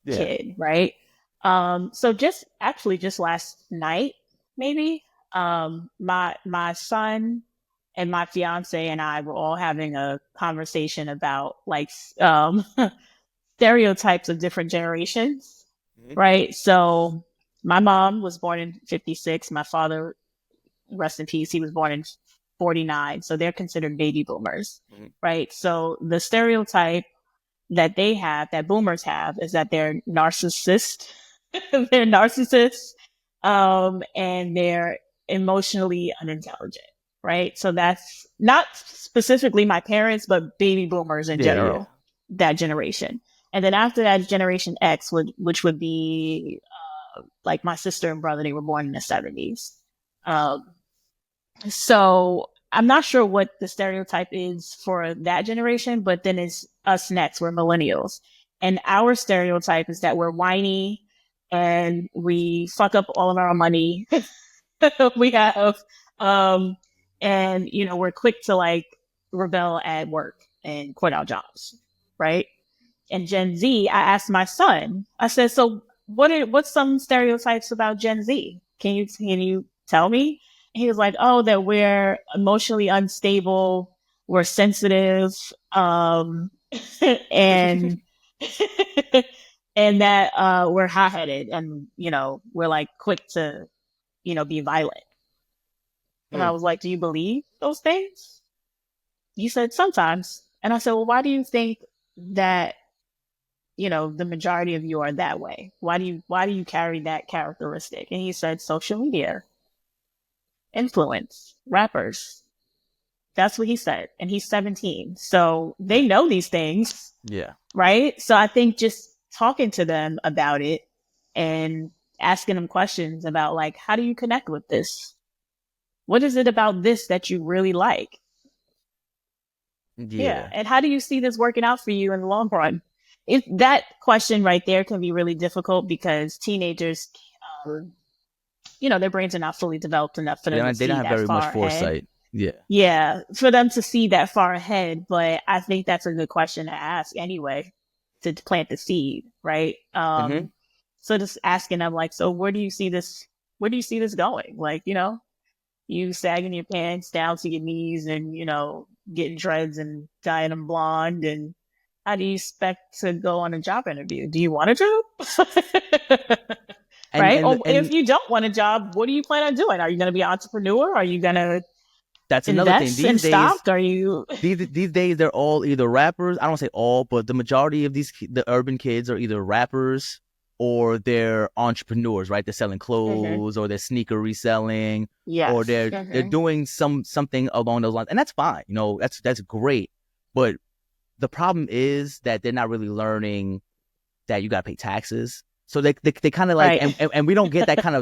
Yeah. kid, right? So just last night, maybe, my son and my fiance and I were all having a conversation about like stereotypes of different generations, Mm-hmm. right? So my mom was born in 56. My father, rest in peace, he was born in 49. So they're considered baby boomers, Mm-hmm. right? So the stereotype that they have, that boomers have, is that they're narcissists. They're narcissists, and they're emotionally unintelligent, right? So that's not specifically my parents, but baby boomers in Yeah, yeah. general, that generation. And then after that, Generation X, which would be like my sister and brother, they were born in the 70s. Um, so I'm not sure what the stereotype is for that generation, but then it's us next. We're millennials. And our stereotype is that we're whiny and we fuck up all of our money. We have, um, and you know, we're quick to like rebel at work and quit our jobs. Right. And Gen Z, I asked my son, I said, so what's some stereotypes about Gen Z? Can you tell me? And he was like, oh, that we're emotionally unstable, we're sensitive, and and that we're hot headed and you know, we're like quick to, you know, be violent. And Hmm. I was like, do you believe those things? He said, sometimes. And I said, well, why do you think that, you know, the majority of you are that way? Why do you carry that characteristic? And he said social media, influence, rappers. That's what he said. And he's 17. So they know these things, Yeah. right? So I think just talking to them about it and asking them questions about like, how do you connect with this? What is it about this that you really like? Yeah. Yeah. And how do you see this working out for you in the long run? That question right there can be really difficult because teenagers, um, you know, their brains are not fully developed enough for them to They don't see have that very much far ahead. foresight. Yeah. Yeah, for them to see that far ahead. But I think that's a good question to ask anyway, to plant the seed, right? Mm-hmm. So just asking them like, so where do you see this? Where do you see this going? Like, you know, you sagging your pants down to your knees and, you know, getting dreads and dyeing them blonde. And how do you expect to go on a job interview? Do you want a job? And Right? and Or if and you don't want a job, what do you plan on doing? Are you going to be an entrepreneur? Are you going to that's another thing. invest in These days, stock? Are you? these days they're all either rappers. I don't say all, but the majority of the urban kids are either rappers or they're entrepreneurs, right? They're selling Mhm. clothes or they're sneaker reselling or Yes. they're Hmm. doing something along those lines. And that's fine. You know, that's great. But the problem is that they're not really learning that you got to pay taxes. So they kind of like, Right. and we don't get that kind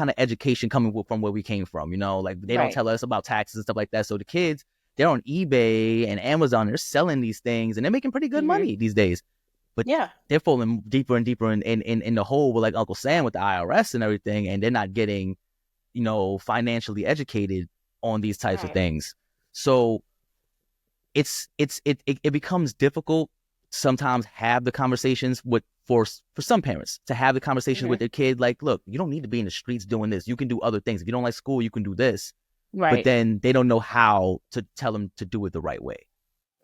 of education coming from where we came from, you know, like they don't Right. tell us about taxes and stuff like that. So the kids, they're on eBay and Amazon. They're selling these things and they're making pretty good money these days. But Yeah. they're falling deeper and deeper in the hole with like Uncle Sam with the IRS and everything, and they're not getting, financially educated on these types of Right. things. So it becomes difficult sometimes have the conversations for some parents to have the conversations with their kid, like, look, you don't need to be in the streets doing this. You can do other things. If you don't like school, you can do this. But Right. then they don't know how to tell them to do it the right way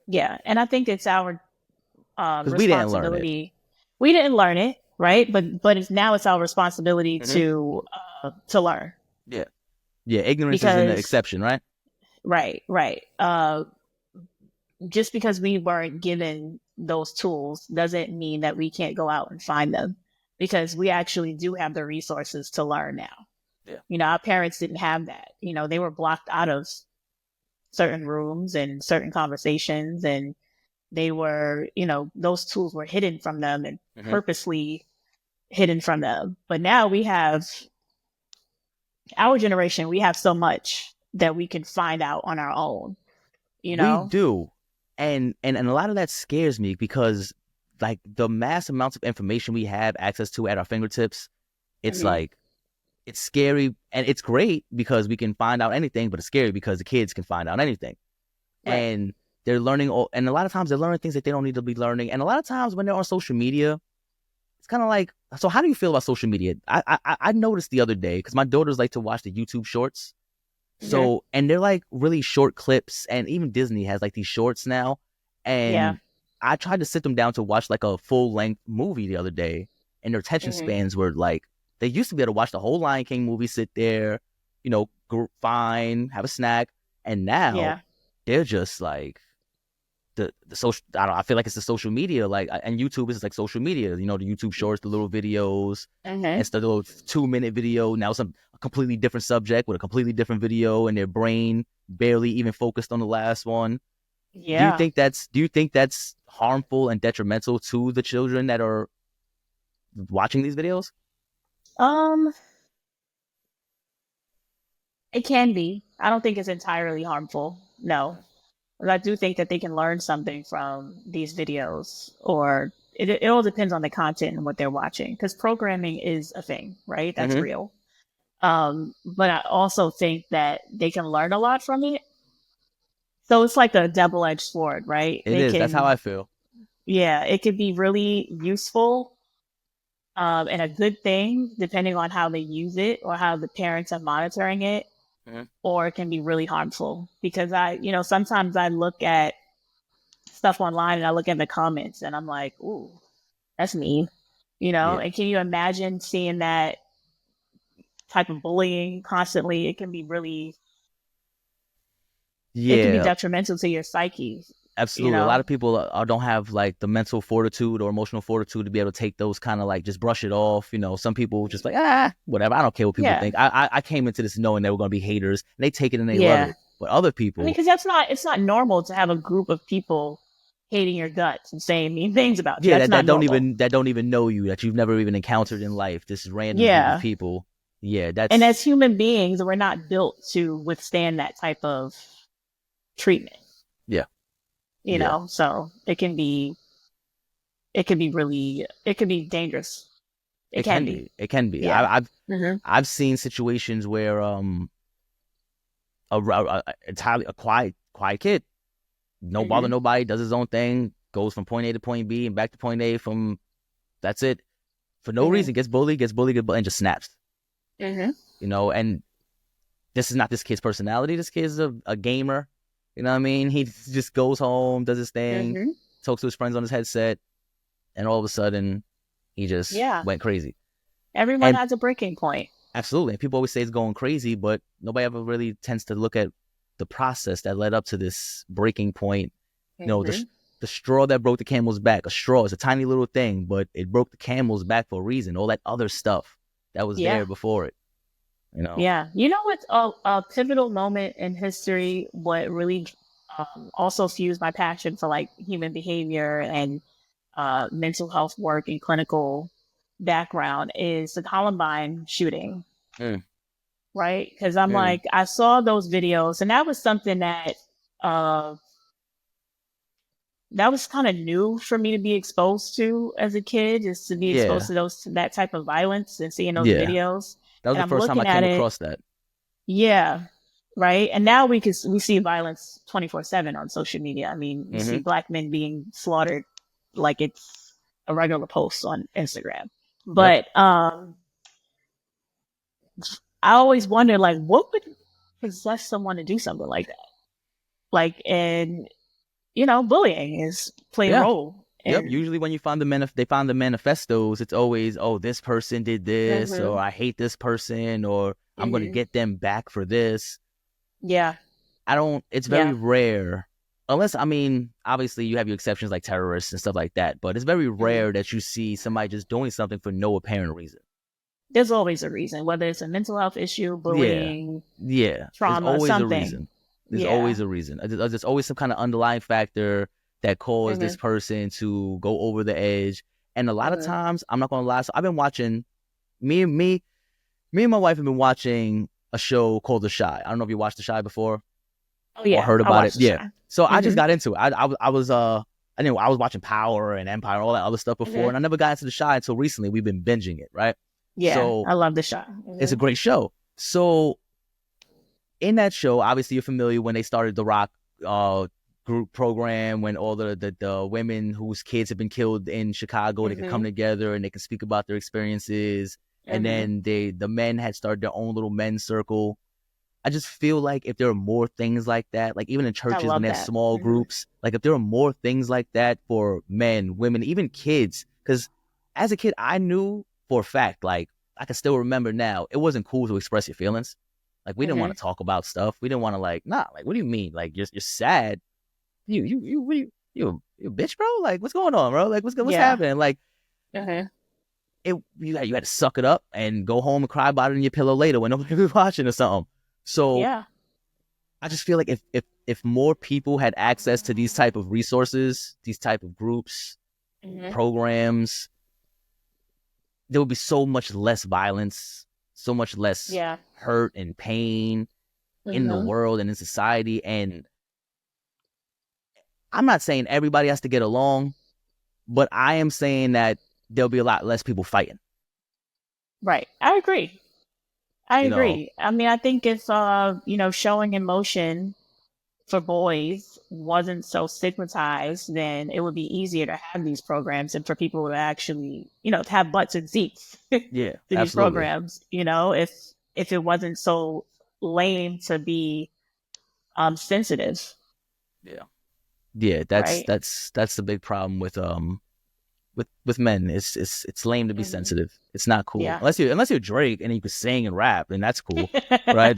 Yeah. And I think it's our because we didn't learn it. responsibility. We didn't learn it, right? But now it's our responsibility Mm-hmm. to learn. Yeah. Yeah. Ignorance is an Because exception, right? right. Just because we weren't given those tools doesn't mean that we can't go out and find them, because we actually do have the resources to learn now. Yeah. Our parents didn't have that. They were blocked out of certain rooms and certain conversations, and they were, those tools were hidden from them and purposely hidden from them. But now we have our generation, we have so much that we can find out on our own, We do. And a lot of that scares me because like the mass amounts of information we have access to at our fingertips, it's like, it's scary and it's great because we can find out anything, but it's scary because the kids can find out anything. Right. And they're learning, and a lot of times they're learning things that they don't need to be learning. And a lot of times when they're on social media, it's kind of like, so how do you feel about social media? I noticed the other day, because my daughters like to watch the YouTube shorts. So, and they're like really short clips, and even Disney has like these shorts now. And I tried to sit them down to watch like a full length movie the other day, and their attention spans were like, they used to be able to watch the whole Lion King movie, sit there, fine, have a snack. And now they're just like the social, I don't know, I feel like it's the social media, like, and YouTube is like social media, the YouTube shorts, the little videos, it's the little 2-minute video. Now it's a completely different subject with a completely different video, and their brain barely even focused on the last one. Do you think that's harmful and detrimental to the children that are watching these videos? It can be. I don't think it's entirely harmful. No. But I do think that they can learn something from these videos, or it all depends on the content and what they're watching, because programming is a thing, right? That's real. But I also think that they can learn a lot from it. So it's like a double-edged sword, right? That's how I feel. Yeah, it could be really useful and a good thing depending on how they use it or how the parents are monitoring it. Or it can be really harmful, because sometimes I look at stuff online and I look at the comments and I'm like, ooh, that's mean, and can you imagine seeing that type of bullying constantly? It can be really, it can be detrimental to your psyche. Absolutely. A lot of people don't have like the mental fortitude or emotional fortitude to be able to take those kind of like just brush it off. Some people just like, whatever. I don't care what people think. I came into this knowing they were going to be haters, and they take it and they love it. But other people, because it's not normal to have a group of people hating your guts and saying mean things about you. Yeah, that don't even know you, that you've never even encountered in life. This random group of people. Yeah, and as human beings, we're not built to withstand that type of treatment. Yeah. So it can be dangerous. It can be. It can be. Yeah. I've seen situations where entirely a quiet kid, no bother nobody, does his own thing, goes from point A to point B and back to point A that's it, for no reason, gets bullied, and just snaps. And this is not this kid's personality. This kid's a gamer. You know what I mean? He just goes home, does his thing, talks to his friends on his headset, and all of a sudden, he just went crazy. Everyone has a breaking point. Absolutely. And people always say it's going crazy, but nobody ever really tends to look at the process that led up to this breaking point. The straw that broke the camel's back. A straw is a tiny little thing, but it broke the camel's back for a reason. All that other stuff that was there before it. Yeah. What's a pivotal moment in history, what really also fused my passion for like human behavior and mental health work and clinical background, is the Columbine shooting. Right? Because I'm like, I saw those videos, and that was something that uh, that was kind of new for me to be exposed to as a kid, is to be exposed Yeah, to that type of violence and seeing those yeah. videos. That was And the I'm first time I looking at came it, across that. yeah, right. And now we see violence 24/7 on social media. I mean, you see Hmm. black men being slaughtered like it's a regular post on Instagram. Yep. But I always wonder, like, what would possess someone to do something like that? Like, and bullying is play a Yeah. role. Yep. And Usually when you find they find the manifestos, it's always, oh, this person did this, or hmm I hate this person, or I'm going to hmm get them back for this. yeah, I don't, it's very yeah, rare, unless, I mean, obviously you have your exceptions like terrorists and stuff like that, but it's very hmm rare that you see somebody just doing something for no apparent reason. there's always a reason, whether it's a mental health issue, Yeah. bullying, Yeah. There's trauma, always a something. reason. There's Yeah. always a reason. There's always some kind of underlying factor that caused this hmm person to go over the edge. And a lot of hmm times, I'm not gonna lie. So I've been watching me and me, me and my wife have been watching a show called The Shy. I don't know if you watched The Shy before Oh or yeah, heard I about it. watched the Yeah. show. So I just hmm got into it. I knew I was watching Power and Empire and all that other stuff before, hmm and I never got into The Shy until recently. We've been binging it, right? Yeah, So I love the show. it's a great show. So in that show, obviously you're familiar when they started the Rock group program, when all the women whose kids have been killed in Chicago, they could come hmm together and they can speak about their experiences. And hmm then the men had started their own little men's circle. I just feel like if there are more things like that, like even in I churches when love they have that. small groups, like if there are more things like that for men, women, even kids, because as a kid, I knew for a fact, like I can still remember now, it wasn't cool to express your feelings. Like we didn't want hmm to talk about stuff. We didn't want to like, nah, like what do you mean? Like you're sad. You a bitch, bro? Like what's going on, bro? Like what's Yeah. happening? Like hmm you had to suck it up and go home and cry about it in your pillow later when nobody was watching or something. So Yeah. I just feel like if more people had access to these type of resources, these type of groups, hmm programs, there would be so much less violence, so much less Yeah. hurt and pain in the hmm world and in society. And I'm not saying everybody has to get along, but I am saying that there'll be a lot less people fighting. Right. I agree. I You know, agree. I mean, I think if showing emotion for boys wasn't so stigmatized, then it would be easier to have these programs and for people to actually, to have butts and seats to yeah, these absolutely. programs. If it wasn't so lame to be sensitive, Yeah, yeah. right? That's the big problem with men. It's lame to be hmm sensitive. It's not cool Yeah. unless you're Drake and you can sing and rap, and that's cool, right?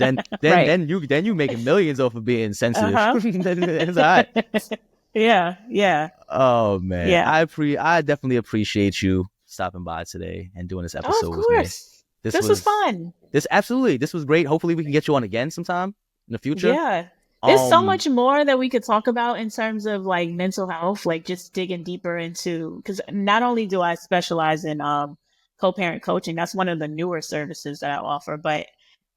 Right. Then you making millions off of being Uh sensitive. huh. Then it's all right. Yeah. Yeah. Oh man, Yeah. I definitely appreciate you stopping by today and doing this Oh, of episode with me. course. This This was was fun. this was great. Hopefully we can get you on again sometime in the future. Yeah. There's so Um, much more that we could talk about in terms of like mental health, like just digging deeper into, because not only do I specialize in co-parent coaching, that's one of the newer services that I offer, but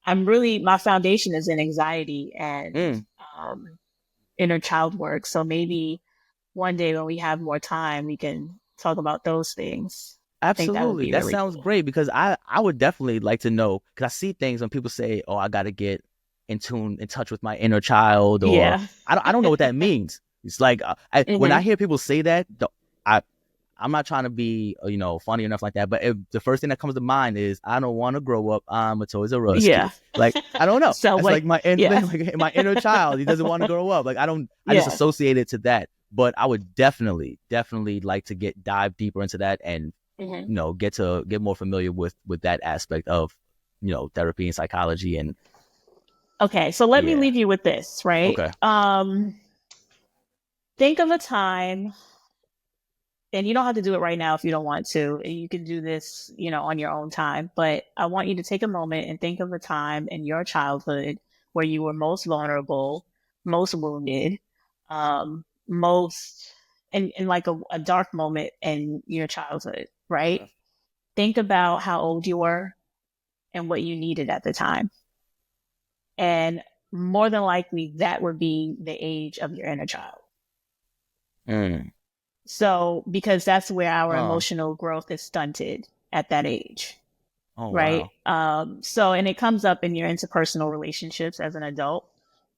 my foundation is in anxiety and mm, um inner child work. So maybe one day when we have more time, we can talk about those things. I think that would absolutely. be That really sounds cool. great because I would definitely like to know because I see things when people say, "Oh, I got to get in touch with my inner child," or Yeah. I don't know what that means. It's like when I hmm hear people say that, I I'm not trying to be funny enough like that, but the first thing that comes to mind is I don't want to grow up. I'm a Toys R Us Yeah. kid. Like I don't know. Sounds That's like like, yeah. like my inner child. He doesn't want to grow up. Like I don't. I just Yeah. associate it to that. But I would definitely like to dive deeper into that and hmm get more familiar with that aspect of therapy and psychology and Okay, so let me yeah. leave you with this, right? Okay. Think of a time, and you don't have to do it right now if you don't want to. You can do this, on your own time. But I want you to take a moment and think of a time in your childhood where you were most vulnerable, most wounded, most in like a dark moment in your childhood, right? Okay. Think about how old you were and what you needed at the time. And more than likely that would be the age of your inner child. Mm. So, because that's where our Huh. emotional growth is stunted at that age, Oh right? wow. So, and it comes up in your interpersonal relationships as an adult.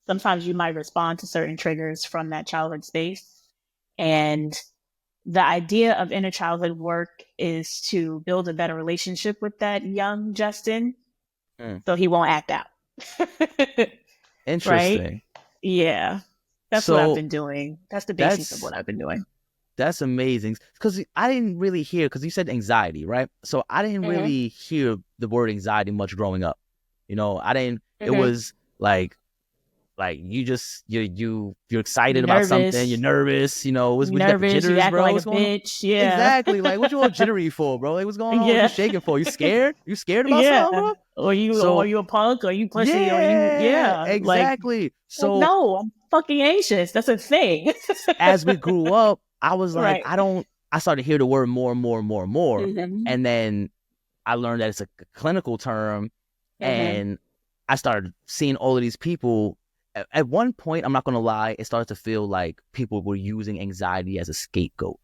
Sometimes you might respond to certain triggers from that childhood space. And the idea of inner childhood work is to build a better relationship with that young Justin Mm. so he won't act out. Right? Interesting. Yeah. That's what I've So been doing. That's the basics of that's what I've been doing. that's amazing because I didn't really hear because you said anxiety, right? So I didn't Mm-hmm. really hear the word anxiety much growing up. I didn't. It Mm-hmm. was like you just you're You excited about something, you're nervous. nervous. You What you got the nervous. You jitters, acting bro? like a What's going on? bitch. Yeah. Exactly. Like what you all jittery for, bro? Like what's going on? What you Yeah. shaking for? You scared? You scared about something, Yeah. bro? Or So you a punk or you pussy or you yeah, yeah. exactly. Like So no, I'm fucking anxious. That's a thing. as we grew up, I was like, Right. I started to hear the word more and more and more and more. Mm-hmm. And then I learned that it's a clinical term. Mm-hmm. And I started seeing all of these people. At one point, I'm not going to lie, it started to feel like people were using anxiety as a scapegoat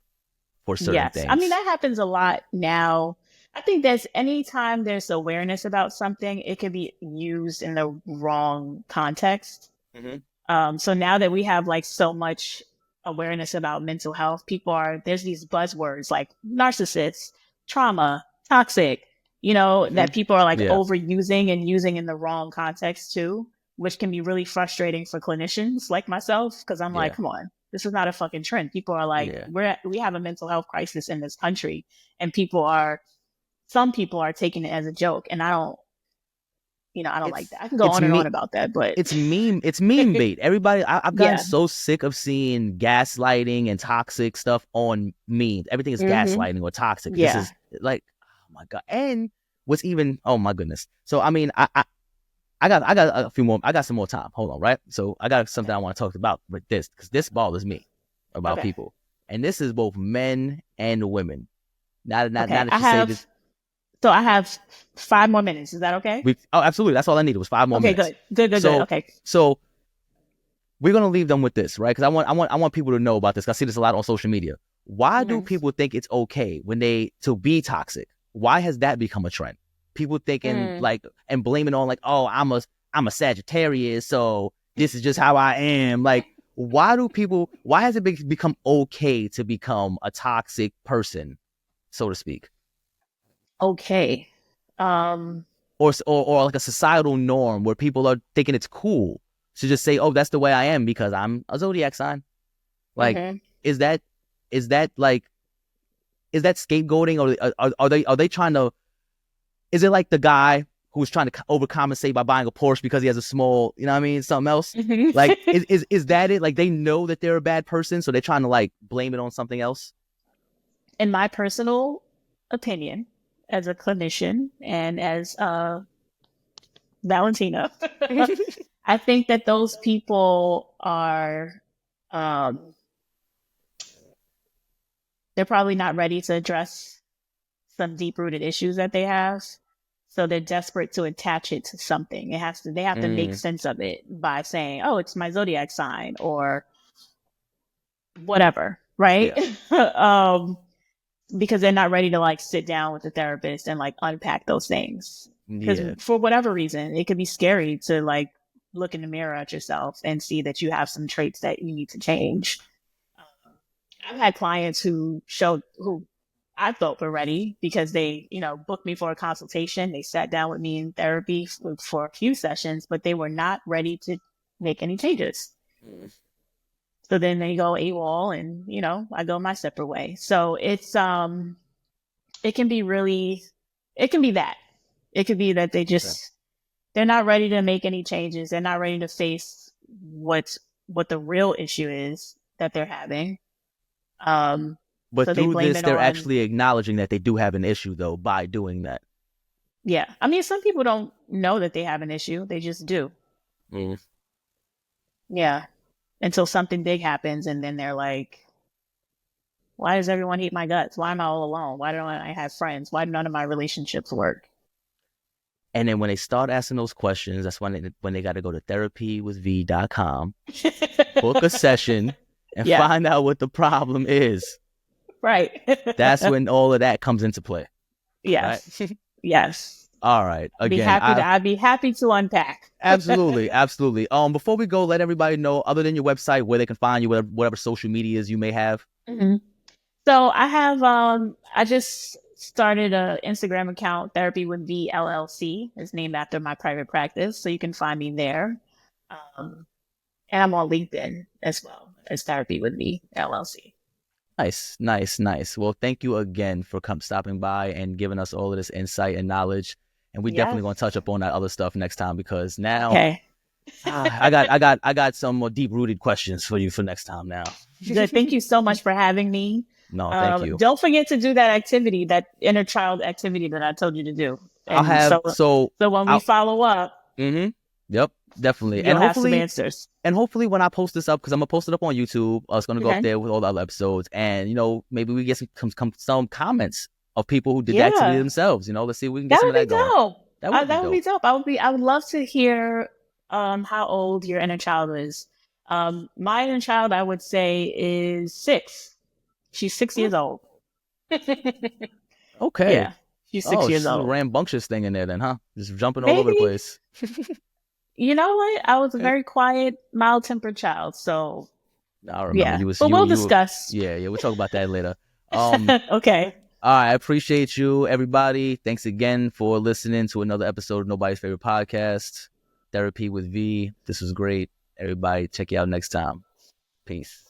for certain Yes. I mean, things. that happens a lot now. I think there's anytime there's awareness about something, it can be used in the wrong context. Mm-hmm. So now that we have like so much awareness about mental health, there's these buzzwords like narcissist, trauma, toxic, Mm-hmm. that people are like Yeah. overusing and using in the wrong context too, which can be really frustrating for clinicians like myself. Cause I'm like, Yeah. come on, this is not a fucking trend. People are like, Yeah. we have a mental health crisis in this country and some people are taking it as a joke. And I don't like It's that. I can go it's on and on me about that, but it's meme bait. Everybody, I've gotten yeah. so sick of seeing gaslighting and toxic stuff on memes. Everything is Hmm. gaslighting or toxic. This Yeah. is like, oh my god. And what's even? Oh my goodness. So I mean, I got a few more. I got some more time. Hold on, right? So I got something Okay. I want to talk about with this because this bothers me about Okay. people, and this is both men and women. Now Okay. that you say this, I have 5 more minutes. Is that okay? absolutely. That's all I needed was 5 more Okay, minutes. good. Good, good, good. So Okay. so we're gonna leave them with this, right? Because I want people to know about this. I see this a lot on social media. Why do Hmm. people think it's okay when they to be toxic? Why has that become a trend? People thinking Mm. like and blaming on like, oh, I'm a Sagittarius, so this is just how I am. Like, why has it become okay to become a toxic person, so to speak? Okay. Um, Or like a societal norm where people are thinking it's cool to just say, oh, that's the way I am because I'm a zodiac sign. Like, mhm. is that is that like is that scapegoating or are they trying to? Is it like the guy who's trying to overcompensate by buying a Porsche because he has a small, you know what I mean, something else? Mhm. Like, is that it? Like they know that they're a bad person, so they're trying to like blame it on something else. In my personal opinion, as a clinician and as Valentina, I think that those people are um, they're probably not ready to address some deep rooted issues that they have. So they're desperate to attach it to something. They have to make Mm, sense of it by saying, "Oh, it's my zodiac sign," or whatever, right? yeah, um, because they're not ready to like sit down with the therapist and like unpack those things. Because yeah. for whatever reason, it could be scary to like look in the mirror at yourself and see that you have some traits that you need to change. I've had clients who I felt were ready because they, booked me for a consultation. They sat down with me in therapy for a few sessions, but they were not ready to make any changes. Mm, So then they go AWOL and, I go my separate way. So it can be really, it can be that. It could be that okay. they're not ready to make any changes. They're not ready to face what the real issue is that they're having. Um, But so they through blame this, it they're on, actually acknowledging that they do have an issue though by doing that. yeah. I mean, some people don't know that they have an issue. They just do. Mm. Yeah. Until something big happens and then they're like, why does everyone hate my guts? Why am I all alone? Why don't I have friends? Why do none of my relationships work? And then when they start asking those questions, that's when they got to go to therapywithv.com, book a session, and find out what the problem is. Right. That's when all of that comes into play. Yes. Right? Yes. All right. Again, I'd be happy to unpack. Absolutely. Before we go, let everybody know, other than your website, where they can find you, whatever social medias you may have. Mm-hmm. So I have I just started an Instagram account, Therapy with V LLC. It's named after my private practice, so you can find me there. And I'm on LinkedIn as well as Therapy with V LLC. Nice. Well, thank you again for stopping by and giving us all of this insight and knowledge. And we definitely going to touch up on that other stuff next time, because now I got some more deep rooted questions for you for next time now. Good. Thank you so much for having me. No, thank you. Don't forget to do that activity, that inner child activity that I told you to do. And I'll have so when we follow up. Mm-hmm. Yep, definitely. You'll have some answers. And hopefully when I post this up, because I'm gonna post it up on YouTube, it's gonna go up there with all the other episodes, and maybe we get some comments of people who did that activity themselves. Let's see if we can get some of that going. That would be dope. I would love to hear how old your inner child is. My inner child, I would say, is 6. She's 6 years old. Okay. Yeah. She's 6 years old. A rambunctious thing in there then, huh? Just jumping all over the place. You know what? I was a very quiet, mild-tempered child, so I remember you was. But we'll discuss. We'll talk about that later. Okay. All right, I appreciate you, everybody. Thanks again for listening to another episode of Nobody's Favorite Podcast, Therapy with V. This was great. Everybody, check you out next time. Peace.